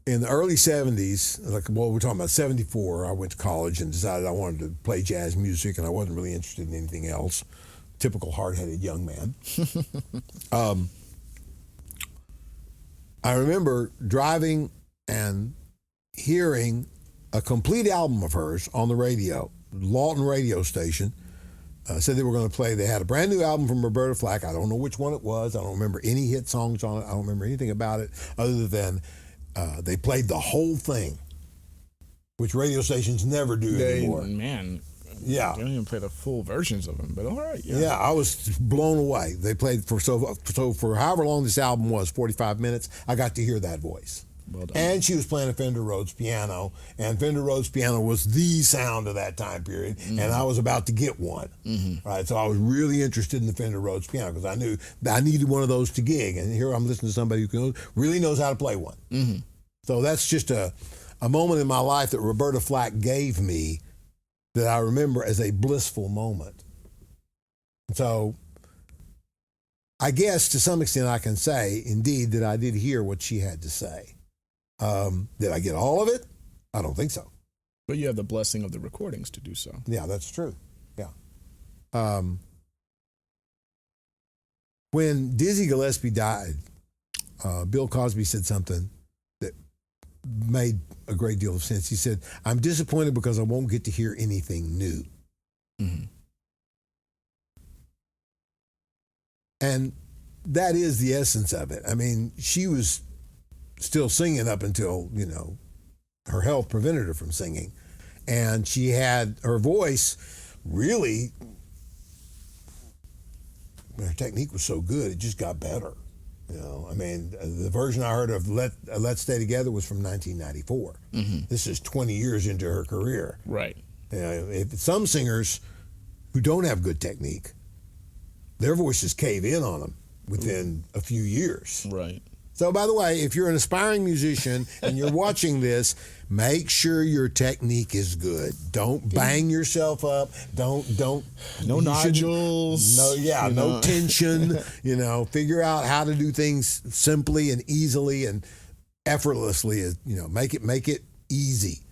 in the early 70s, we're talking about 74, I went to college and decided I wanted to play jazz music, and I wasn't really interested in anything else. Typical hard-headed young man. I remember driving and hearing a complete album of hers on the radio, Lawton radio station. Said they were going to play. They had a brand new album from Roberta Flack. I don't know which one it was. I don't remember any hit songs on it. I don't remember anything about it other than they played the whole thing, which radio stations never do anymore.
Man,
yeah,
they don't even play the full versions of them. But all right, yeah.
Yeah, I was blown away. They played for however long this album was, 45 minutes. I got to hear that voice.
Well done.
And she was playing a Fender Rhodes piano, and Fender Rhodes piano was the sound of that time period, and I was about to get one. Right, so I was really interested in the Fender Rhodes piano because I knew that I needed one of those to gig, and here I'm listening to somebody who really knows how to play one. So that's just a moment in my life that Roberta Flack gave me that I remember as a blissful moment. So I guess to some extent I can say, indeed, that I did hear what she had to say. Did I get all of it? I don't think so.
But you have the blessing of the recordings to do so.
Yeah, that's true. Yeah. When Dizzy Gillespie died, Bill Cosby said something that made a great deal of sense. He said, "I'm disappointed because I won't get to hear anything new." And that is the essence of it. I mean, she was still singing up until, her health prevented her from singing. And she had her voice really, her technique was so good, it just got better. I mean, the version I heard of Let's Stay Together was from 1994. This is 20 years into her career.
Right.
If some singers who don't have good technique, their voices cave in on them within a few years.
Right.
So, by the way, if you're an aspiring musician and you're watching this, make sure your technique is good. Don't bang yourself up. Don't.
No nodules.
No tension. Figure out how to do things simply and easily and effortlessly. Make it easy.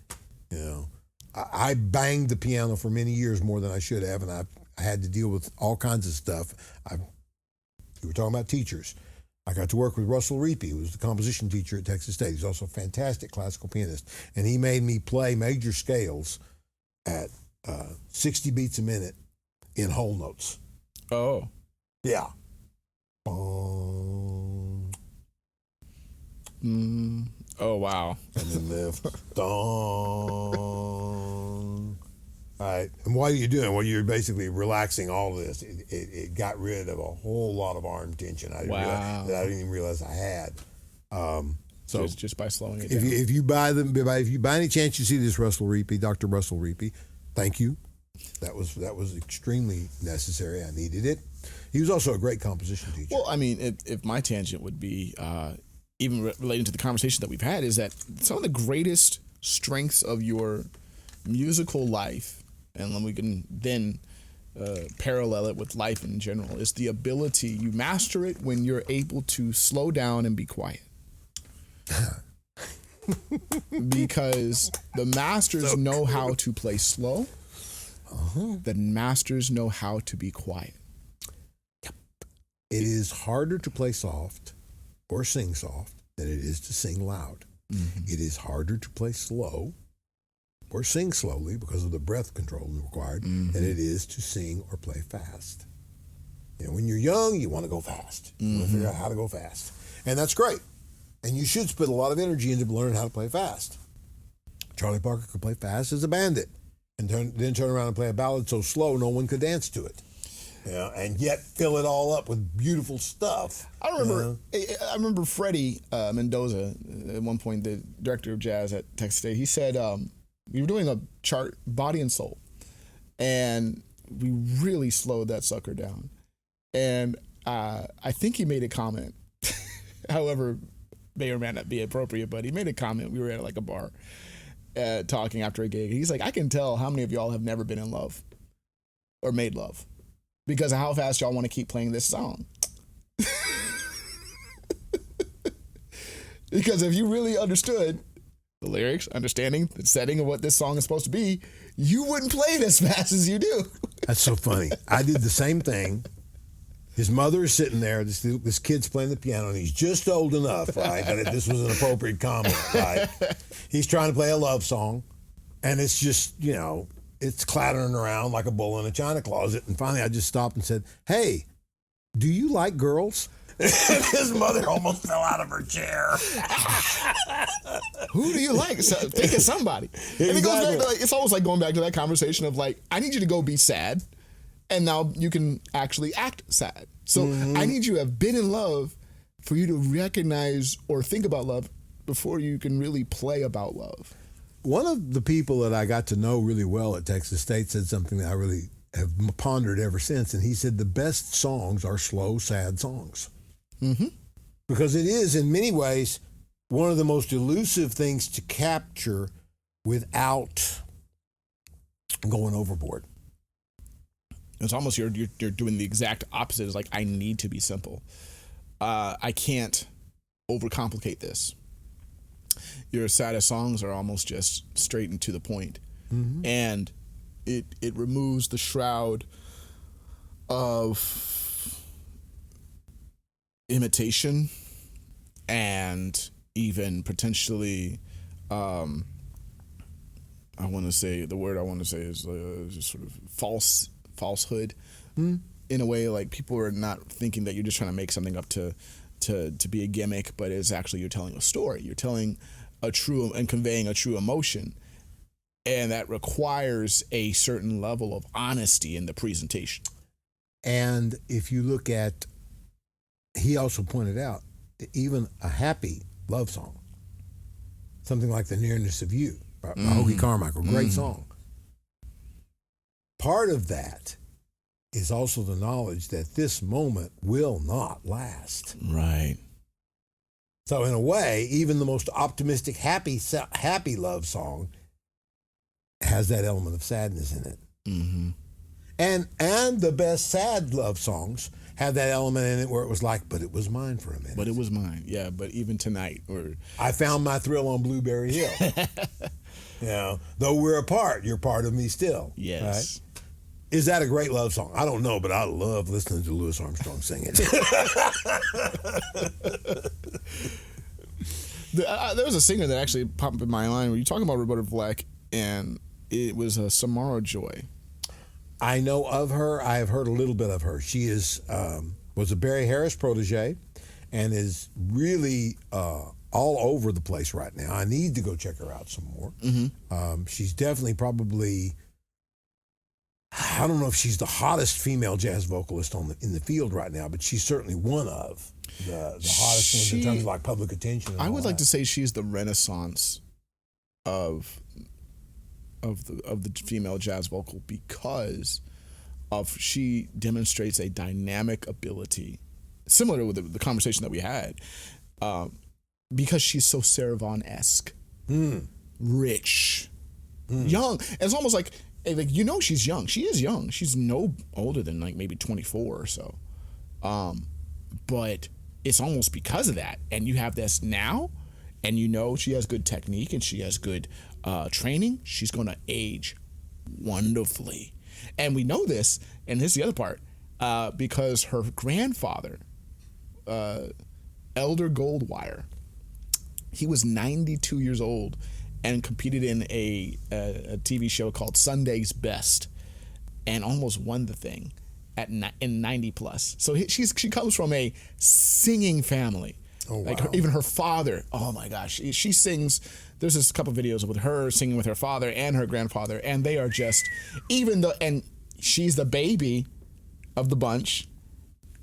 I banged the piano for many years more than I should have, and I had to deal with all kinds of stuff. You were talking about teachers. I got to work with Russell Reapy, who was the composition teacher at Texas State. He's also a fantastic classical pianist. And he made me play major scales at 60 beats a minute in whole notes.
Oh.
Yeah. Boom.
Oh, wow.
And then lift. Dong. All right. And what are you doing? Well, you're basically relaxing all of this. It got rid of a whole lot of arm tension that I didn't even realize I had. So
just by slowing it down.
If you by any chance you see this Russell Reapy, Dr. Russell Reapy, thank you. That was extremely necessary. I needed it. He was also a great composition teacher.
Well, I mean, if my tangent would be even relating to the conversation that we've had, is that some of the greatest strengths of your musical life, and then we can then parallel it with life in general, is the ability, you master it when you're able to slow down and be quiet. Because the masters know how to play slow. The masters know how to be quiet.
It is harder to play soft or sing soft than it is to sing loud. It is harder to play slow or sing slowly because of the breath control required than it is to sing or play fast. You know, when you're young, you want to go fast. You want to figure out how to go fast. And that's great. And you should put a lot of energy into learning how to play fast. Charlie Parker could play fast as a bandit and then turn around and play a ballad so slow no one could dance to it. Yeah, and yet fill it all up with beautiful stuff.
I remember Freddie Mendoza at one point, the director of jazz at Texas State. He said we were doing a chart, Body and Soul, and we really slowed that sucker down. And I think he made a comment, however, may or may not be appropriate, but he made a comment. We were at like a bar talking after a gig. He's like, I can tell how many of y'all have never been in love or made love because of how fast y'all want to keep playing this song. Because if you really understood the lyrics, understanding the setting of what this song is supposed to be, you wouldn't play it as fast as you do.
That's so funny. I did the same thing. His mother is sitting there. This kid's playing the piano, and he's just old enough, right? That this was an appropriate comment, right? He's trying to play a love song, and it's just, you know, it's clattering around like a bull in a china closet. And finally, I just stopped and said, "Hey, do you like girls?" And his mother almost fell out of her chair.
Who do you like? So, think of somebody.
Exactly.
And it goes back to like, it's almost like going back to that conversation of like, I need you to go be sad, and now you can actually act sad. So I need you to have been in love for you to recognize or think about love before you can really play about love.
One of the people that I got to know really well at Texas State said something that I really have pondered ever since, and he said the best songs are slow, sad songs. Because it is, in many ways, one of the most elusive things to capture without going overboard.
It's almost you're doing the exact opposite. It's like, I need to be simple. I can't overcomplicate this. Your saddest songs are almost just straight and to the point. And it removes the shroud of imitation and even potentially I want to say the word I want to say is just sort of falsehood in a way, like people are not thinking that you're just trying to make something up to be a gimmick, but it's actually you're telling a story, you're telling a true and conveying a true emotion, and that requires a certain level of honesty in the presentation.
And if you look at, he also pointed out, even a happy love song, something like The Nearness of You by Hoagy Carmichael, great song. Part of that is also the knowledge that this moment will not last.
Right.
So in a way, even the most optimistic, happy love song has that element of sadness in it. And the best sad love songs have that element in it where it was like, but it was mine for a minute.
But it was mine, yeah. But even tonight, or
I found my thrill on Blueberry Hill. You know, though we're apart, you're part of me still.
yes.
Right? Is that a great love song? I don't know, but I love listening to Louis Armstrong sing it.
There was a singer that actually popped up in my mind when you talking about Roberta Flack, and it was Samara Joy.
I know of her. I have heard a little bit of her. She is was a Barry Harris protege and is really all over the place right now. I need to go check her out some more. She's definitely probably, I don't know if she's the hottest female jazz vocalist in the field right now, but she's certainly one of the hottest ones in terms of like public attention.
I would like to say she's the renaissance of the female jazz vocal because she demonstrates a dynamic ability similar to the conversation that we had, because she's so Sarah Vaughan-esque, rich, young. And it's almost like she's young. She is young. She's no older than like maybe 24 or so. But it's almost because of that. And you have this now, and she has good technique and she has good training. She's going to age wonderfully. And we know this, and this is the other part, because her grandfather, Elder Goldwire, He was 92 years old and competed in a TV show called Sunday's Best, and almost won the thing in 90 plus. So she comes from a singing family.
Oh, wow.
Like even her father. Oh my gosh, she sings. There's this couple videos with her singing with her father and her grandfather, and they are just and she's the baby of the bunch,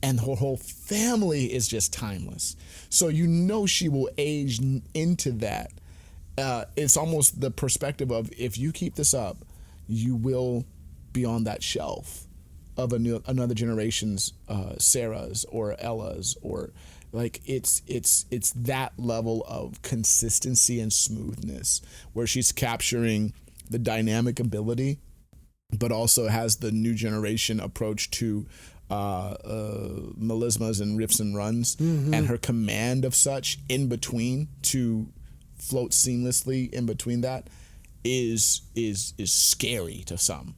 and her whole family is just timeless. So she will age into that. It's almost the perspective of, if you keep this up, you will be on that shelf of another generation's Sarahs or Ellas, or like it's that level of consistency and smoothness where she's capturing the dynamic ability, but also has the new generation approach to melismas and riffs and runs, and her command of such in between to float seamlessly in between that is scary to some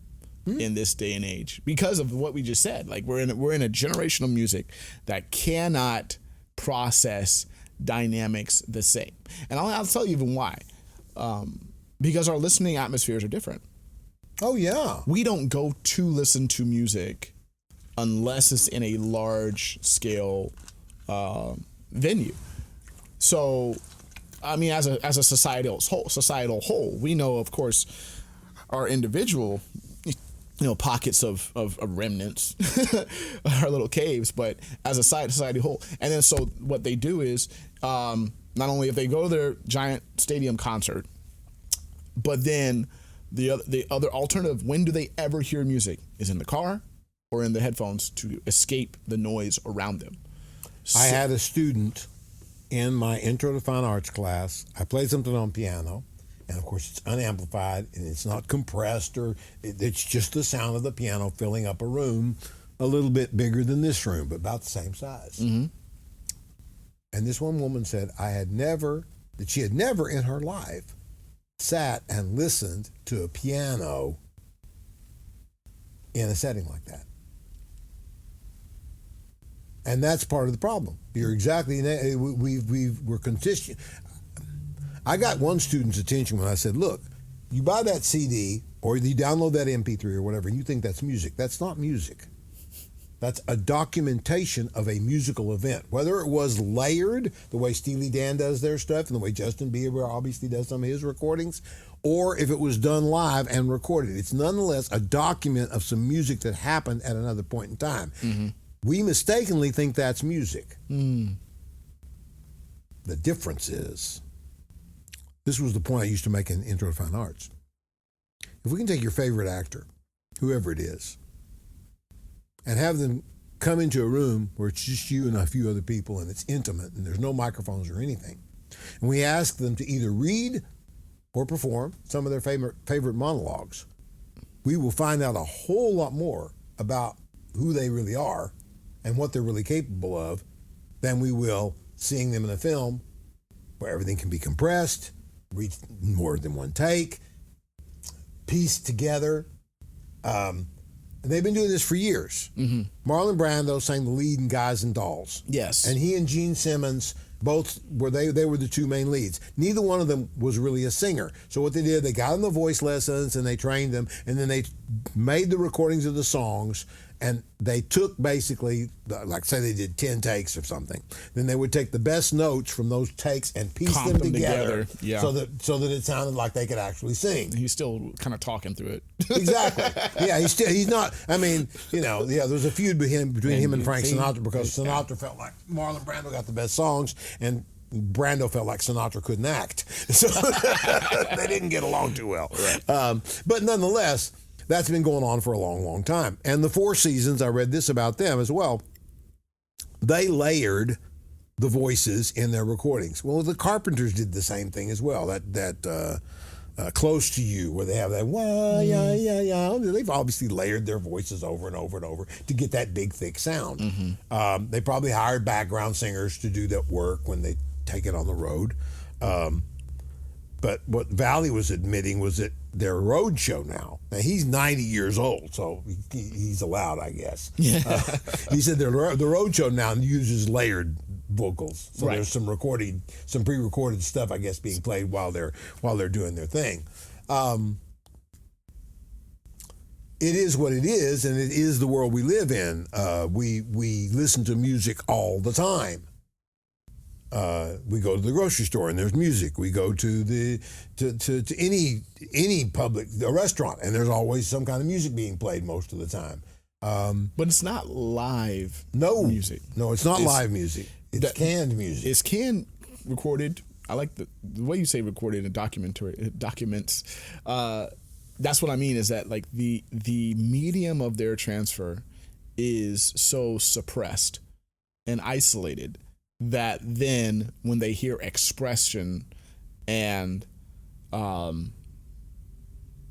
in this day and age, because of what we just said. Like we're in a generational music that cannot process dynamics the same, and I'll tell you even why. Because our listening atmospheres are different.
Oh yeah,
we don't go to listen to music unless it's in a large scale venue. So, I mean, as a societal whole, we know, of course, our individual, pockets of remnants, our little caves, but as a society whole. And then so what they do is, not only if they go to their giant stadium concert, but then the other alternative, when do they ever hear music, is in the car or in the headphones to escape the noise around them.
I had a student in my Intro to Fine Arts class. I played something on piano, and of course it's unamplified and it's not compressed, or it's just the sound of the piano filling up a room a little bit bigger than this room, but about the same size. And this one woman said that she had never in her life sat and listened to a piano in a setting like that. And that's part of the problem. You're exactly, we're conditioned. I got one student's attention when I said, look, you buy that CD or you download that MP3 or whatever, and you think that's music. That's not music. That's a documentation of a musical event. Whether it was layered, the way Steely Dan does their stuff and the way Justin Bieber obviously does some of his recordings, or if it was done live and recorded. It's nonetheless a document of some music that happened at another point in time. We mistakenly think that's music. The difference is, this was the point I used to make in Intro to Fine Arts. If we can take your favorite actor, whoever it is, and have them come into a room where it's just you and a few other people and it's intimate and there's no microphones or anything, and we ask them to either read or perform some of their favorite monologues, we will find out a whole lot more about who they really are and what they're really capable of than we will seeing them in a film where everything can be compressed, reach more than one take, pieced together. And they've been doing this for years. Marlon Brando sang the lead in Guys and Dolls.
Yes.
And he and Gene Simmons both were they were the two main leads. Neither one of them was really a singer. So what they did, they got them the voice lessons and they trained them, and then they made the recordings of the songs, and they took basically, like say they did 10 takes or something. Then they would take the best notes from those takes and piece them together.
Yeah.
so that it sounded like they could actually sing.
He's still kind of talking through it.
Exactly. Yeah, he's not, I mean, there's a feud between him and Frank Sinatra because Sinatra felt like Marlon Brando got the best songs and Brando felt like Sinatra couldn't act. So they didn't get along too well. Right. But nonetheless, that's been going on for a long, long time. And the Four Seasons, I read this about them as well, they layered the voices in their recordings. Well, the Carpenters did the same thing as well. That Close to You, where they have that wah, yeah, yeah, yeah. They've obviously layered their voices over and over and over to get that big, thick sound. They probably hired background singers to do that work when they take it on the road. But what Valley was admitting was that their road show now he's 90 years old, so he's allowed, I guess. Yeah. He said the road show now uses layered vocals. So
Right.
there's some pre-recorded stuff, I guess, being played while they're doing their thing. It is what it is, and it is the world we live in. We listen to music all the time. We go to the grocery store and there's music. We go to any public a restaurant and there's always some kind of music being played most of the time.
But it's not live music.
No, it's not live music. It's canned music.
It's canned, recorded. I like the way you say recorded in documents. That's what I mean is that like the medium of their transfer is so suppressed and isolated that then when they hear expression and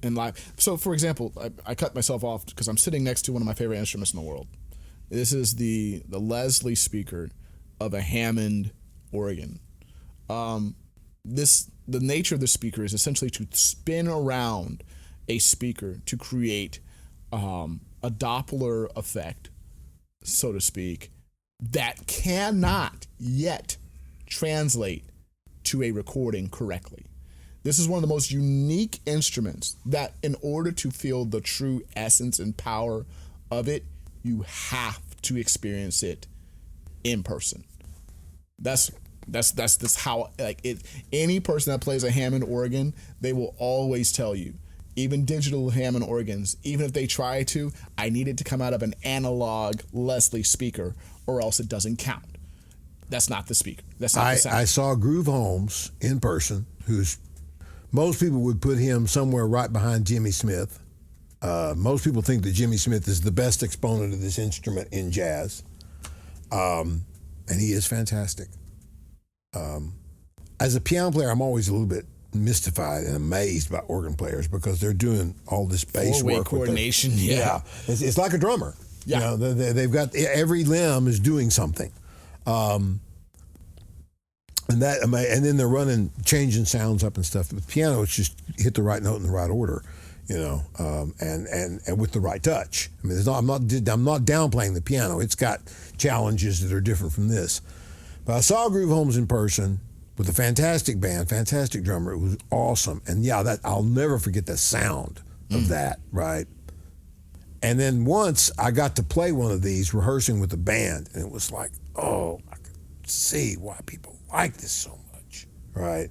live. So for example, I cut myself off because I'm sitting next to one of my favorite instruments in the world. This is the Leslie speaker of a Hammond organ. The nature of the speaker is essentially to spin around a speaker to create a Doppler effect, so to speak, that cannot yet translate to a recording correctly. This is one of the most unique instruments that in order to feel the true essence and power of it, you have to experience it in person. That's how like it. Any person that plays a Hammond organ, they will always tell you, even digital Hammond organs, even if they try to, I need it to come out of an analog Leslie speaker or else it doesn't count. That's not the speaker. That's not the sound.
I saw Groove Holmes in person, who's most people would put him somewhere right behind Jimmy Smith. Most people think that Jimmy Smith is the best exponent of this instrument in jazz. And he is fantastic. As a piano player, I'm always a little bit mystified and amazed by organ players because they're doing all this bass work.
Coordination,
It's like a drummer.
Yeah.
You know, they've got every limb is doing something. And then they're changing sounds up and stuff. With piano, it's just hit the right note in the right order, you know, and with the right touch. I mean, I'm not downplaying the piano. It's got challenges that are different from this. But I saw Groove Holmes in person with a fantastic band, fantastic drummer. It was awesome, and I'll never forget the sound of that. Right. And then once I got to play one of these rehearsing with the band, and it was like, oh, I could see why people like this so much, right?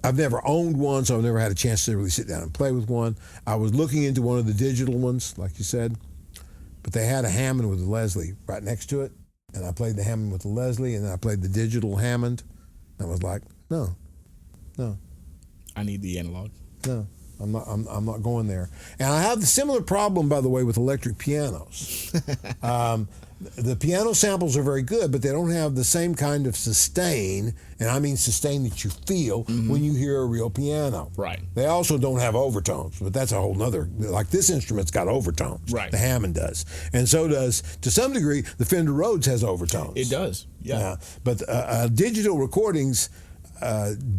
I've never owned one, so I've never had a chance to really sit down and play with one. I was looking into one of the digital ones, like you said, but they had a Hammond with a Leslie right next to it, and I played the Hammond with the Leslie, and then I played the digital Hammond, and I was like, no.
I need the analog.
No. I'm not going there. And I have the similar problem, by the way, with electric pianos. The piano samples are very good, but they don't have the same kind of sustain, and I mean sustain that you feel when you hear a real piano.
Right.
They also don't have overtones, but that's a whole nother, like this instrument's got overtones.
Right.
The Hammond does. And so does, to some degree, the Fender Rhodes has overtones.
It does, yeah.
But digital recordings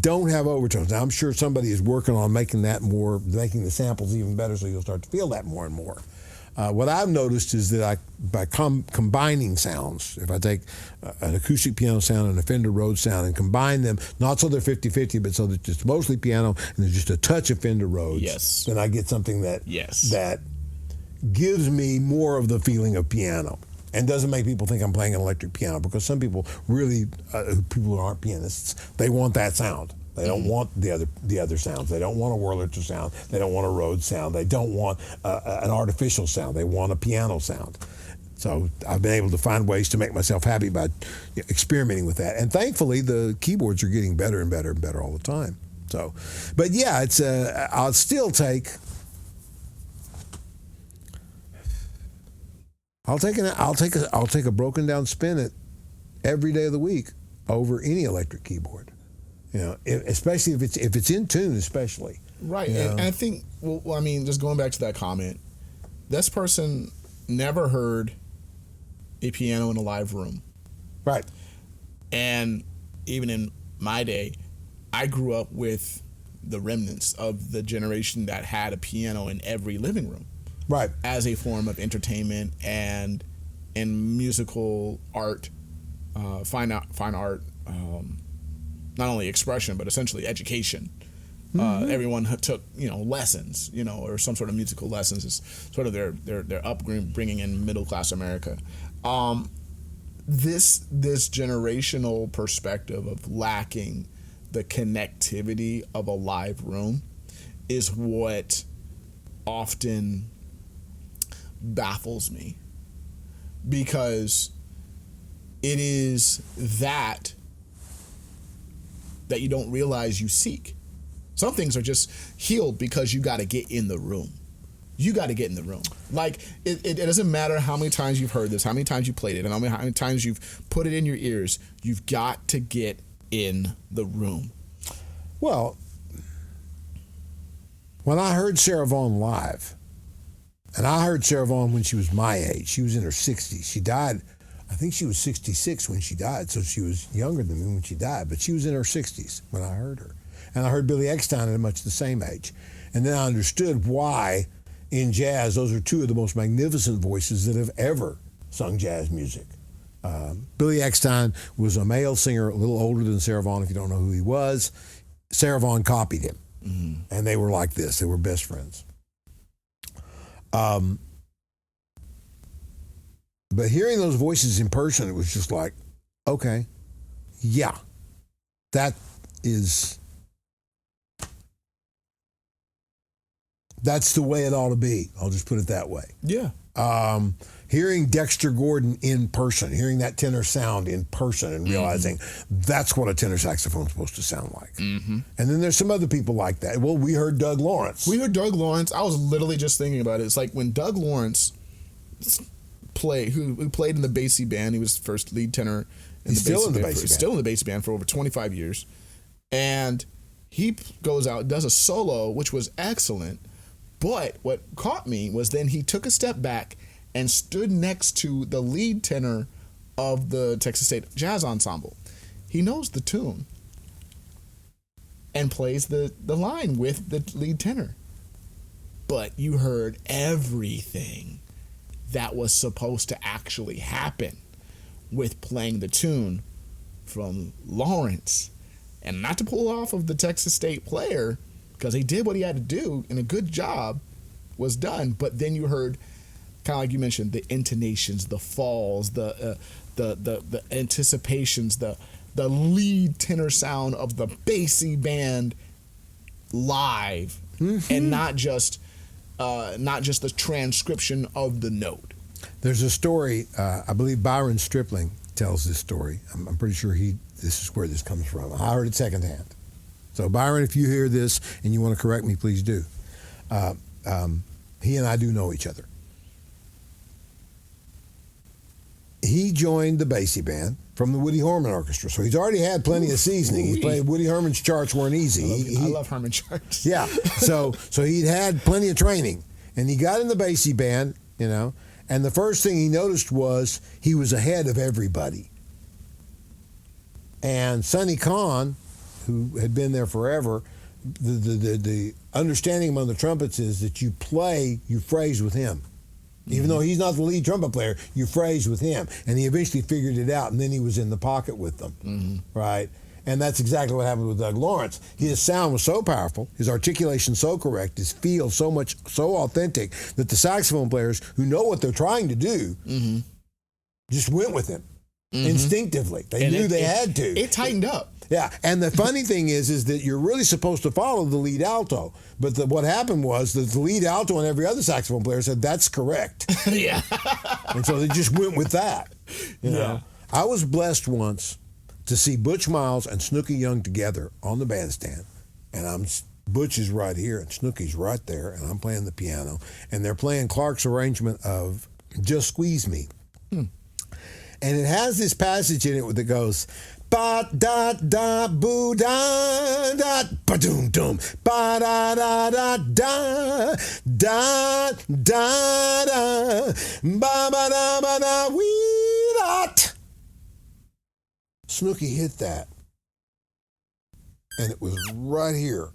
don't have overtones. Now, I'm sure somebody is working on making the samples even better so you'll start to feel that more and more. What I've noticed is that by combining sounds, if I take an acoustic piano sound and a Fender Rhodes sound and combine them, not so they're 50-50, but so that it's mostly piano and there's just a touch of Fender Rhodes, then I get something that gives me more of the feeling of piano. And doesn't make people think I'm playing an electric piano, because some people really, people who aren't pianists, they want that sound. They don't want the other sounds. They don't want a Wurlitzer sound. They don't want a Rhodes sound. They don't want an artificial sound. They want a piano sound. So I've been able to find ways to make myself happy by experimenting with that. And thankfully, the keyboards are getting better and better and better all the time. So, but yeah, it's I'll still take. I'll take a broken down Spinet every day of the week over any electric keyboard. You know, especially if it's in tune, especially.
Right, and I think, well, I mean, just going back to that comment, this person never heard a piano in a live room.
Right.
And even in my day, I grew up with the remnants of the generation that had a piano in every living room.
Right.
As a form of entertainment and in musical art, fine art, not only expression but essentially education. Everyone took lessons, or some sort of musical lessons. Is sort of their upbringing in middle class America. This generational perspective of lacking the connectivity of a live room is what often baffles me, because it is that you don't realize you seek. Some things are just healed because you got to get in the room. You got to get in the room. Like, it doesn't matter how many times you've heard this, how many times you played it, and how many times you've put it in your ears. You've got to get in the room.
Well, when I heard Sarah Vaughan live, and I heard Sarah Vaughan when she was my age, she was in her 60s. She died, I think she was 66 when she died, so she was younger than me when she died, but she was in her 60s when I heard her. And I heard Billy Eckstine at much the same age. And then I understood why in jazz, those are two of the most magnificent voices that have ever sung jazz music. Billy Eckstine was a male singer, a little older than Sarah Vaughan, if you don't know who he was. Sarah Vaughan copied him. Mm-hmm. And they were like this. They were best friends. But hearing those voices in person, it was just like, okay, yeah, that's the way it ought to be. I'll just put it that way.
Yeah.
Hearing Dexter Gordon in person, hearing that tenor sound in person and realizing that's what a tenor saxophone is supposed to sound like. Mm-hmm. And then there's some other people like that. Well, we heard Doug Lawrence.
I was literally just thinking about it. It's like when Doug Lawrence who played in the Basie band. He was the first lead tenor in
He's
the
still
Basie
in the
band.
Basie band.
Still in the Basie band for over 25 years. And he goes out, does a solo, which was excellent. But what caught me was then he took a step back and stood next to the lead tenor of the Texas State Jazz Ensemble. He knows the tune and plays the line with the lead tenor. But you heard everything that was supposed to actually happen with playing the tune from Lawrence. And not to pull off of the Texas State player, because he did what he had to do and a good job was done. But then you heard, kind of like you mentioned, the intonations, the falls, the anticipations, the lead tenor sound of the Basie band live, and not just the transcription of the note.
There's a story, I believe Byron Stripling tells this story. I'm pretty sure this is where this comes from. I heard it secondhand. So Byron, if you hear this and you want to correct me, please do. He and I do know each other. He joined the Basie band from the Woody Herman Orchestra, so he's already had plenty of seasoning. He played Woody Herman's charts weren't easy.
I love Herman charts.
Yeah, so he'd had plenty of training, and he got in the Basie band, and the first thing he noticed was he was ahead of everybody. And Sonny Kahn, who had been there forever, the understanding among the trumpets is that you phrase with him. Even though he's not the lead trumpet player, you phrase with him. And he eventually figured it out, and then he was in the pocket with them, right? And that's exactly what happened with Doug Lawrence. His sound was so powerful, his articulation so correct, his feel so authentic, that the saxophone players who know what they're trying to do just went with him instinctively. They knew they had to.
It tightened up.
Yeah, and the funny thing is that you're really supposed to follow the lead alto. But what happened was that the lead alto and every other saxophone player said, that's correct.
Yeah.
And so they just went with that. You know?
Yeah.
I was blessed once to see Butch Miles and Snooky Young together on the bandstand. And Butch is right here and Snooky's right there, and I'm playing the piano. And they're playing Clark's arrangement of Just Squeeze Me. And it has this passage in it that goes, ba da da boo da da ba doom doom ba da da da da da da da ba ba da ba da wee dot. Snooky hit that, and it was right here,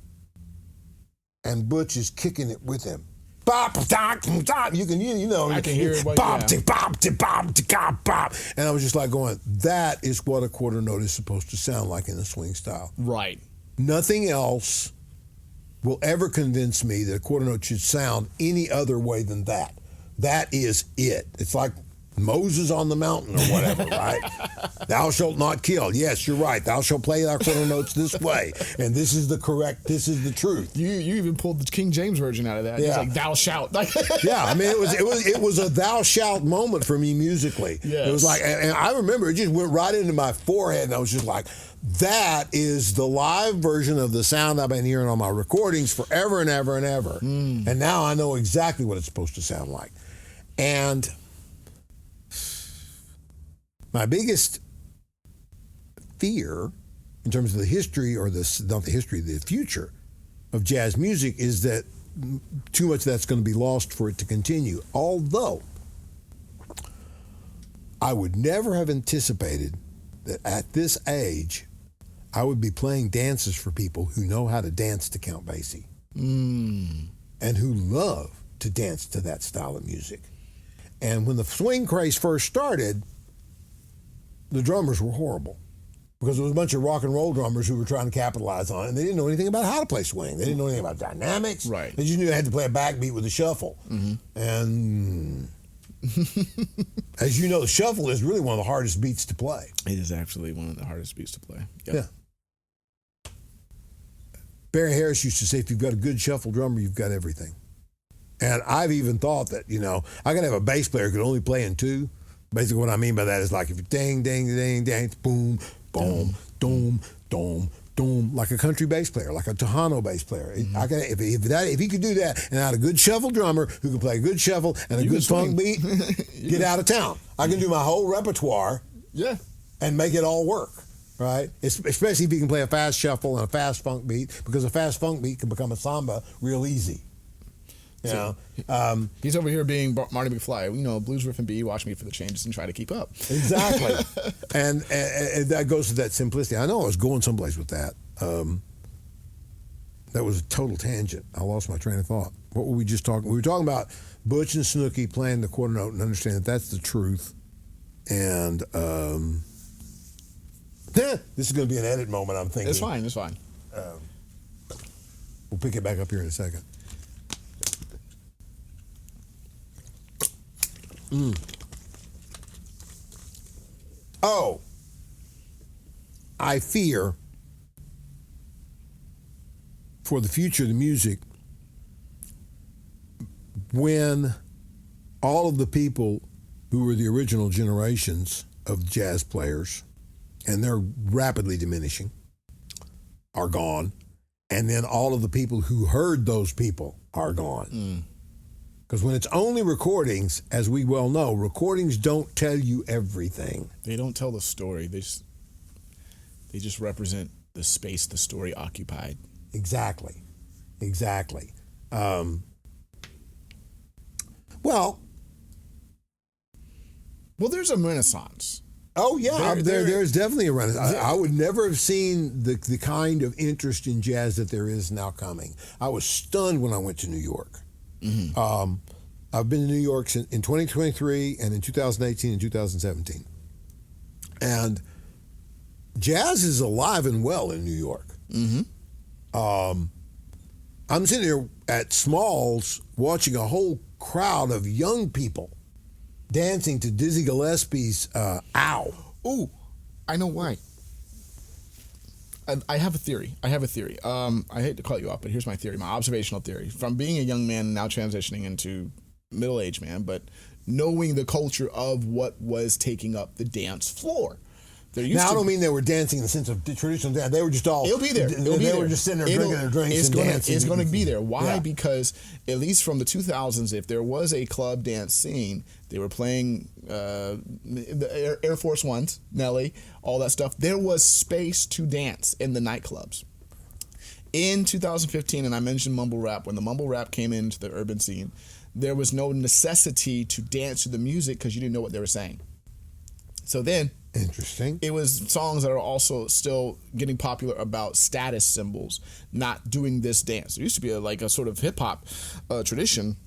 and Butch is kicking it with him. bop, dot, dot. You can, you know,
I can hear it.
Bop, tick, bop, tick, bop, tick, bop, bop. And I was just like going, that is what a quarter note is supposed to sound like in a swing style.
Right.
Nothing else will ever convince me that a quarter note should sound any other way than that. That is it. It's like Moses on the mountain or whatever, right? Thou shalt not kill. Yes, you're right. Thou shalt play thy quarter notes this way. And this is the truth.
You even pulled the King James version out of that.
Yeah.
It's like, thou shalt.
Yeah, I mean, it was a thou shalt moment for me musically.
Yes.
It was like, and I remember it just went right into my forehead, and I was just like, that is the live version of the sound I've been hearing on my recordings forever and ever and ever. And now I know exactly what it's supposed to sound like. And my biggest fear in terms of the history, or not the history, the future of jazz music, is that too much of that's going to be lost for it to continue. Although I would never have anticipated that at this age I would be playing dances for people who know how to dance to Count Basie and who love to dance to that style of music. And when the swing craze first started, the drummers were horrible because there was a bunch of rock and roll drummers who were trying to capitalize on it, and they didn't know anything about how to play swing. They didn't know anything about dynamics.
Right.
They just knew they had to play a backbeat with a shuffle. And as you know, the shuffle is really one of the hardest beats to play.
It is actually one of the hardest beats to play. Yep.
Yeah. Barry Harris used to say, if you've got a good shuffle drummer, you've got everything. And I've even thought that, I could have a bass player who could only play in two. Basically what I mean by that is like if you ding, ding, ding, ding, boom, boom, doom, doom, doom, like a country bass player, like a Tejano bass player. If he could do that and I had a good shuffle drummer who could play a good shuffle and a good funk beat, get out of town. I can do my whole repertoire and make it all work, right? Especially if you can play a fast shuffle and a fast funk beat, because a fast funk beat can become a samba real easy.
He's over here being Marty McFly. Blues riff and B, watch me for the changes and try to keep up.
Exactly. and that goes to that simplicity. I know I was going someplace with that. That was a total tangent. I lost my train of thought. What were we just talking? We were talking about Butch and Snooki playing the quarter note and understanding that that's the truth. And this is going to be an edit moment, I'm thinking.
It's fine.
We'll pick it back up here in a second. Oh, I fear for the future of the music when all of the people who were the original generations of jazz players, and they're rapidly diminishing, are gone, and then all of the people who heard those people are gone. Because when it's only recordings, as we well know, recordings don't tell you everything.
They don't tell the story. They just represent the space the story occupied.
Exactly. Well,
there's a renaissance.
Oh yeah, there's definitely a renaissance. I would never have seen the kind of interest in jazz that there is now coming. I was stunned when I went to New York. I've been to New York in 2023 and in 2018 and 2017. And jazz is alive and well in New York. I'm sitting here at Smalls watching a whole crowd of young people dancing to Dizzy Gillespie's Ow.
Ooh, I know why. I have a theory. I hate to call you up, but here's my theory, my observational theory. From being a young man now transitioning into middle-aged man, but knowing the culture of what was taking up the dance floor.
Now, I don't mean they were dancing in the sense of traditional dance. They were just all...
It'll be there.
They were just sitting there drinking their drinks and dancing.
It's going to be there. Why? Yeah. Because at least from the 2000s, if there was a club dance scene, they were playing the Air Force Ones, Nelly, all that stuff. There was space to dance in the nightclubs. In 2015, and I mentioned mumble rap, when the mumble rap came into the urban scene, there was no necessity to dance to the music because you didn't know what they were saying. So then...
Interesting.
It was songs that are also still getting popular about status symbols, not doing this dance. There used to be a sort of hip hop tradition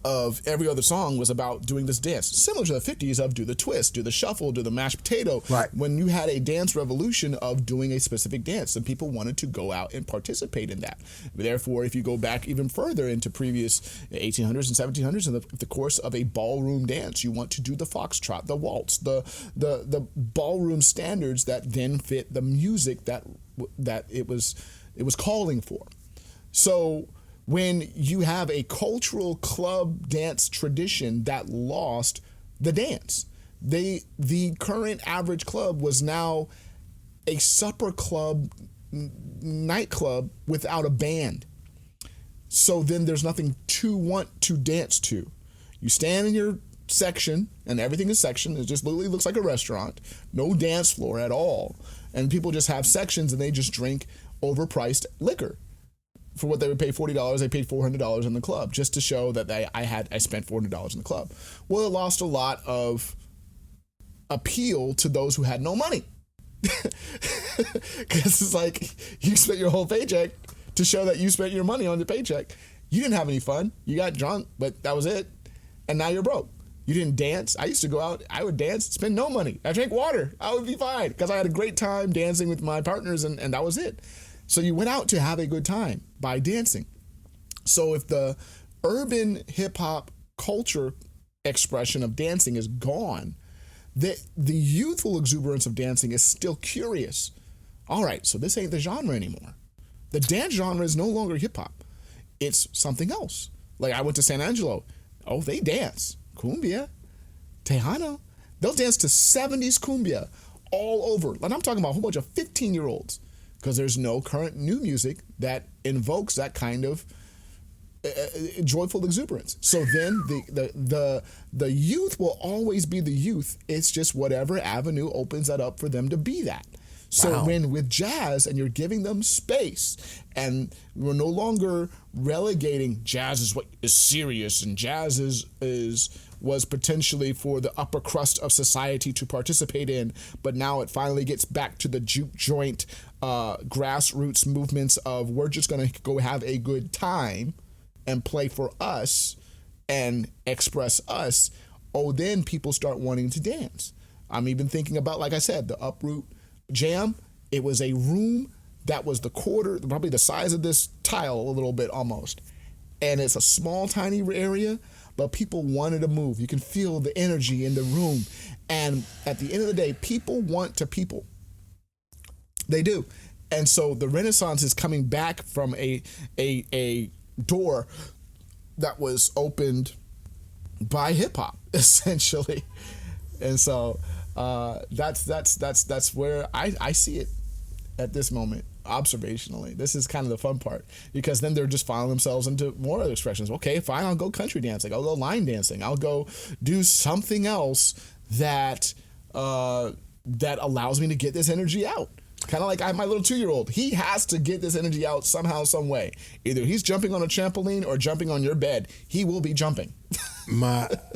of every other song was about doing this dance, similar to the 50s of do the twist, do the shuffle, do the mashed potato.
Right.
When you had a dance revolution of doing a specific dance, and people wanted to go out and participate in that. Therefore, if you go back even further into previous 1800s and 1700s, in the course of a ballroom dance, you want to do the foxtrot, the waltz, the ballroom standards that then fit the music that it was calling for. So when you have a cultural club dance tradition that lost the dance, the current average club was now a supper club, nightclub without a band. So then there's nothing to want to dance to. You stand in your section, and everything is sectioned. It just literally looks like a restaurant. No dance floor at all. And people just have sections, and they just drink overpriced liquor. For what they would pay $40, they paid $400 in the club just to show that I spent $400 in the club. Well, it lost a lot of appeal to those who had no money. Because it's like you spent your whole paycheck to show that you spent your money on the paycheck. You didn't have any fun. You got drunk, but that was it. And now you're broke. You didn't dance. I used to go out. I would dance, spend no money. I drank water. I would be fine because I had a great time dancing with my partners, and that was it. So you went out to have a good time by dancing. So if the urban hip-hop culture expression of dancing is gone, the youthful exuberance of dancing is still curious. All right, so this ain't the genre anymore. The dance genre is no longer hip-hop. It's something else. Like I went to San Angelo. Oh, they dance. Cumbia. Tejano. They'll dance to 70s cumbia all over. And I'm talking about a whole bunch of 15-year-olds. Because there's no current new music that invokes that kind of joyful exuberance. So then the youth will always be the youth. It's just whatever avenue opens that up for them to be that. So
Wow.
when with jazz and you're giving them space, and we're no longer relegating jazz is what is serious, and jazz was potentially for the upper crust of society to participate in, but now it finally gets back to the juke joint grassroots movements of we're just going to go have a good time and play for us and express us. Oh, then people start wanting to dance. I'm even thinking about, like I said, the Uproot Jam. It was a room that was the quarter, probably the size of this tile a little bit almost. And it's a small, tiny area, but people wanted to move. You can feel the energy in the room. And at the end of the day, people want to people. They do. And so the Renaissance is coming back from a door that was opened by hip hop, essentially. And so that's where I see it at this moment, observationally. This is kind of the fun part, because then they're just filing themselves into more other expressions. Okay, fine, I'll go country dancing, I'll go line dancing, I'll go do something else that allows me to get this energy out. Kind of like my little 2-year-old. He has to get this energy out somehow, some way. Either he's jumping on a trampoline or jumping on your bed. He will be jumping.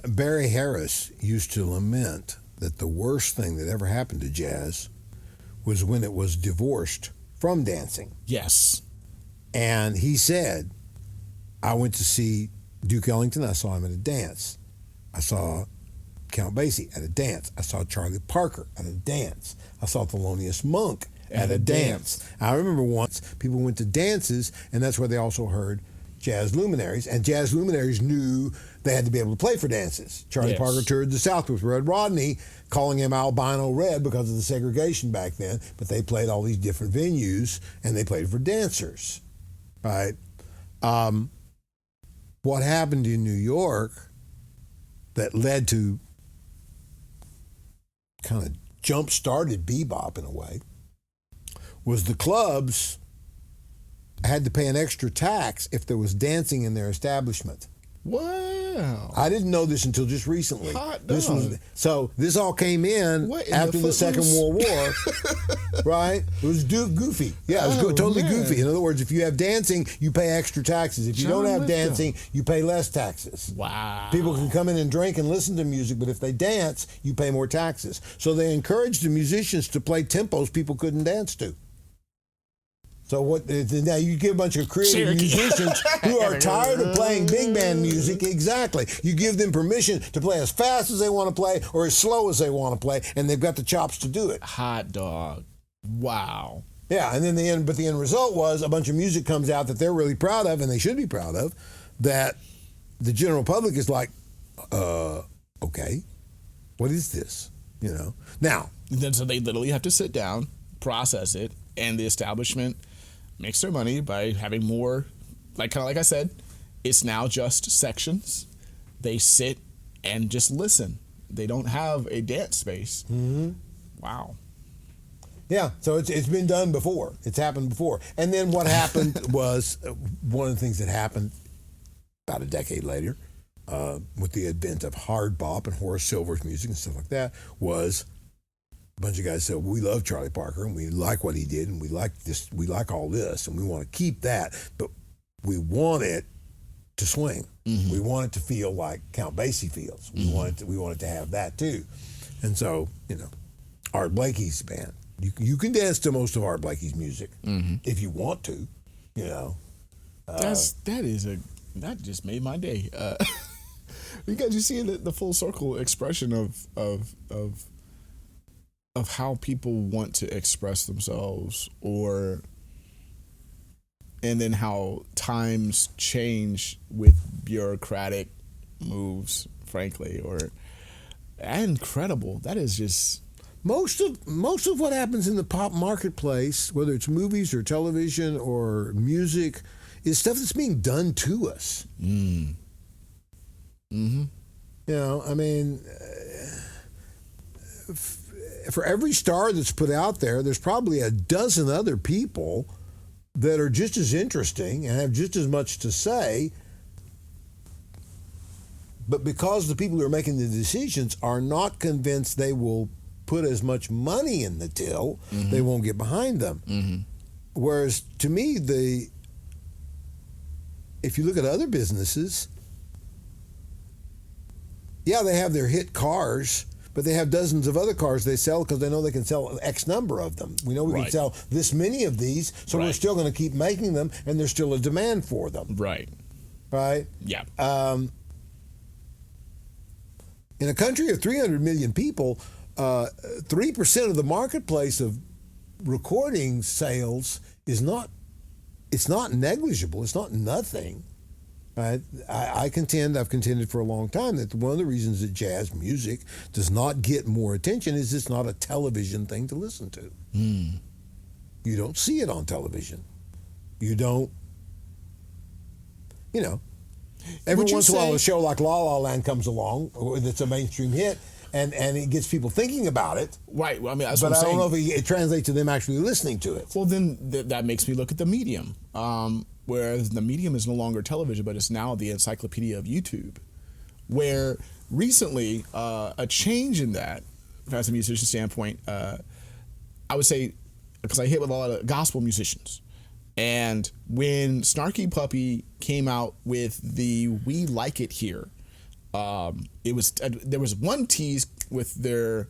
Barry Harris used to lament that the worst thing that ever happened to jazz was when it was divorced from dancing.
Yes.
And he said, I went to see Duke Ellington. I saw him at a dance. I saw Count Basie at a dance. I saw Charlie Parker at a dance. I saw Thelonious Monk at a dance. I remember once people went to dances, and that's where they also heard jazz luminaries, and jazz luminaries knew they had to be able to play for dances. Charlie Parker toured the South with Red Rodney, calling him albino red because of the segregation back then, but they played all these different venues, and they played for dancers, right? What happened in New York that led to kind of jump-started bebop in a way was the clubs had to pay an extra tax if there was dancing in their establishment.
Wow.
I didn't know this until just recently.
Hot
This
dog.
this all came in after the Second World War, right? It was goofy. Yeah, it was totally
man.
goofy. In other words, if you have dancing, you pay extra taxes. If you
John
don't have
Lithgow.
dancing, you pay less taxes.
Wow.
People can come in and drink and listen to music, but if they dance, you pay more taxes. So they encouraged the musicians to play tempos people couldn't dance to. So what? Now you give a bunch of creative musicians who are tired of playing big band music. Exactly. You give them permission to play as fast as they want to play or as slow as they want to play, and they've got the chops to do it.
Hot dog. Wow.
Yeah, and then the end result was a bunch of music comes out that they're really proud of, and they should be proud of, that the general public is like, okay, what is this? You know. Now.
Then so they literally have to sit down, process it, and the establishment makes their money by having more, like I said, it's now just sections. They sit and just listen. They don't have a dance space.
Mm-hmm.
Wow.
Yeah, so it's been done before. It's happened before. And then what happened was, one of the things that happened about a decade later, with the advent of hard bop and Horace Silver's music and stuff like that, was a bunch of guys said, we love Charlie Parker and we like what he did and we like this, we like all this and we want to keep that, but we want it to swing. Mm-hmm. We want it to feel like Count Basie feels. We want it to have that too. And so, you know, Art Blakey's band. You can dance to most of Art Blakey's music if you want to, you know.
That just made my day. Because you see the full circle expression of how people want to express themselves, and then how times change with bureaucratic moves, frankly, incredible. That is just
most of what happens in the pop marketplace, whether it's movies or television or music, is stuff that's being done to us. Mm. Mm-hmm. You know, I mean, for every star that's put out there, there's probably a dozen other people that are just as interesting and have just as much to say. But because the people who are making the decisions are not convinced they will put as much money in the till, they won't get behind them. Mm-hmm. Whereas to me, if you look at other businesses, yeah, they have their hit cars, but they have dozens of other cars they sell because they know they can sell X number of them. We know we can sell this many of these, so we're still going to keep making them, and there's still a demand for them.
Right.
Right?
Yeah.
In a country of 300 million people, 3% of the marketplace of recording sales is not negligible. It's not nothing. Right? I've contended for a long time that one of the reasons that jazz music does not get more attention is it's not a television thing to listen to. Mm. You don't see it on television. You don't, you know. Every once in a while a show like La La Land comes along that's a mainstream hit, and it gets people thinking about it.
Right. Well, I mean, that's
but
what I'm saying.
I don't know if it translates to them actually listening to it.
Well, then that makes me look at the medium. Whereas the medium is no longer television, but it's now the encyclopedia of YouTube, where recently a change in that, from a musician standpoint, I would say, because I hit with a lot of gospel musicians, and when Snarky Puppy came out with the "We Like It Here," there was one tease with their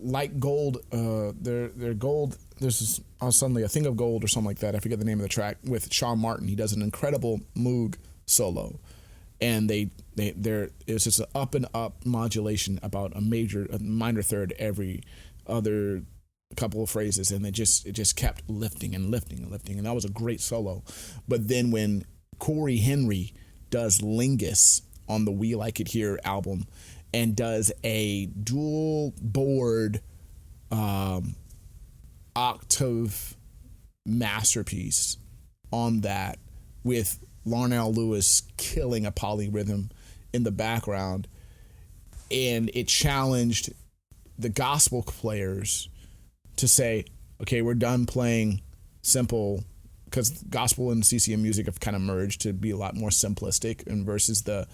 light gold, their gold. There's suddenly a thing of gold or something like that. I forget the name of the track with Sean Martin. He does an incredible Moog solo, and it's just an up and up modulation about a minor third every other couple of phrases, and it just kept lifting and lifting and lifting, and that was a great solo. But then when Corey Henry does Lingus on the We Like It Here album, and does a dual board octave masterpiece on that with Larnell Lewis killing a polyrhythm in the background, and it challenged the gospel players to say, okay, we're done playing simple, because gospel and CCM music have kind of merged to be a lot more simplistic, and versus the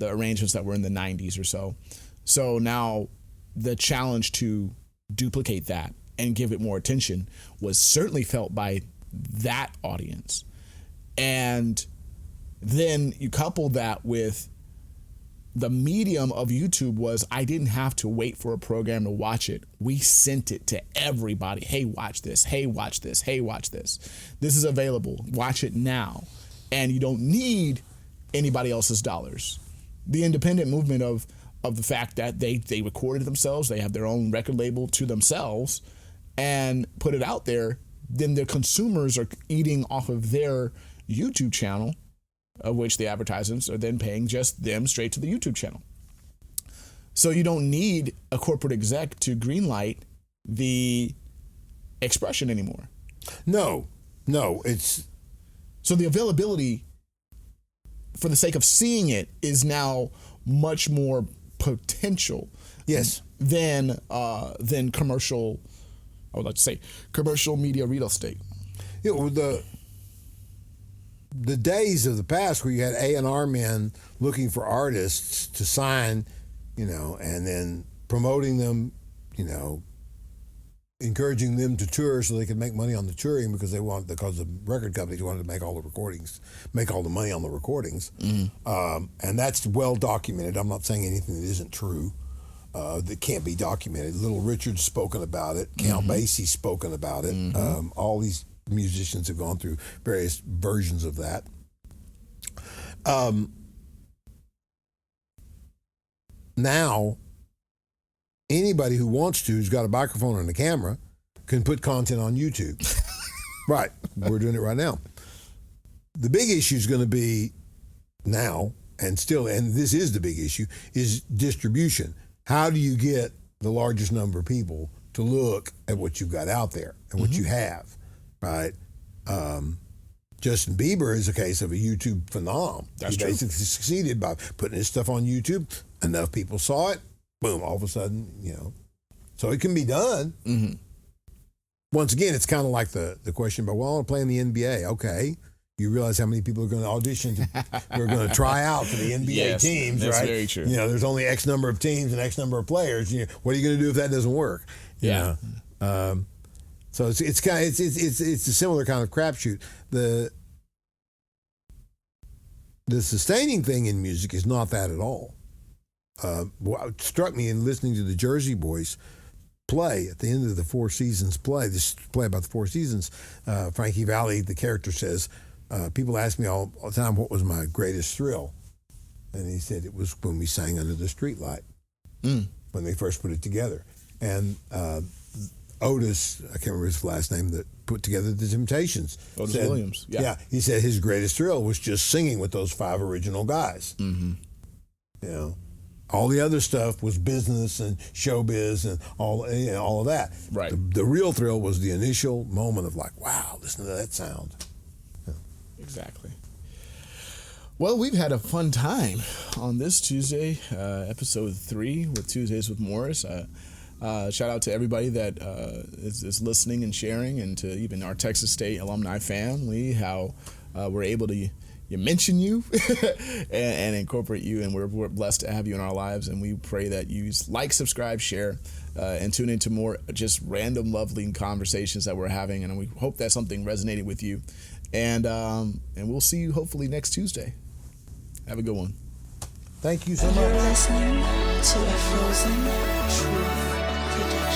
arrangements that were in the 90s or so. So now the challenge to duplicate that and give it more attention was certainly felt by that audience. And then you couple that with the medium of YouTube was I didn't have to wait for a program to watch it. We sent it to everybody. Hey, watch this. Hey, watch this. Hey, watch this. This is available. Watch it now. And you don't need anybody else's dollars. The independent movement of the fact that they recorded themselves, they have their own record label to themselves and put it out there, then their consumers are eating off of their YouTube channel, of which the advertisements are then paying just them straight to the YouTube channel. So you don't need a corporate exec to greenlight the expression anymore.
No, it's...
So the availability, for the sake of seeing it, is now much more potential.
Yes.
Than commercial, I would like to say, commercial media real estate.
You know, the days of the past where you had A&R men looking for artists to sign, you know, and then promoting them, you know, encouraging them to tour so they could make money on the touring because the record companies wanted to make all the money on the recordings. Mm-hmm. And that's well documented. I'm not saying anything that isn't true, that can't be documented. Little Richard's spoken about it. Count Basie's spoken about it. Mm-hmm. All these musicians have gone through various versions of that. Now, anybody who wants to, who's got a microphone and a camera, can put content on YouTube. Right. We're doing it right now. The big issue is going to be now, and this is the big issue, is distribution. How do you get the largest number of people to look at what you've got out there and what you have? Right. Justin Bieber is a case of a YouTube phenom.
That's
he
true.
basically succeeded by putting his stuff on YouTube. Enough people saw it. Boom. All of a sudden, you know. So it can be done. Mm-hmm. Once again, it's kind of like the question about, well, I want to play in the NBA. Okay. You realize how many people are going to audition who are going to try out for the NBA teams,
that's
right?
Very true.
You know, there's only X number of teams and X number of players. You know, what are you going to do if that doesn't work? You know? So it's a similar kind of crapshoot. The sustaining thing in music is not that at all. What struck me in listening to the Jersey Boys play at the end of the Four Seasons play, this play about the Four Seasons, Frankie Valli, the character, says, people ask me all the time what was my greatest thrill. And he said it was when we sang Under the Streetlight, when they first put it together. And Otis, I can't remember his last name, that put together the Temptations.
Otis Williams. Yeah.
He said his greatest thrill was just singing with those 5 original guys. Mm-hmm. You know, all the other stuff was business and showbiz and all of that.
Right.
The real thrill was the initial moment of like, wow, listen to that sound. Yeah.
Exactly. Well, we've had a fun time on this Tuesday, episode 3 with Tuesdays with Morris. Shout out to everybody that is listening and sharing, and to even our Texas State alumni family, how we're able to mention you and incorporate you, and we're blessed to have you in our lives, and we pray that you like, subscribe, share, and tune into more just random lovely conversations that we're having, and we hope that something resonated with you, and we'll see you hopefully next Tuesday. Have a good one.
Thank you so
You're
much.
listening to a Frozen Truth Production.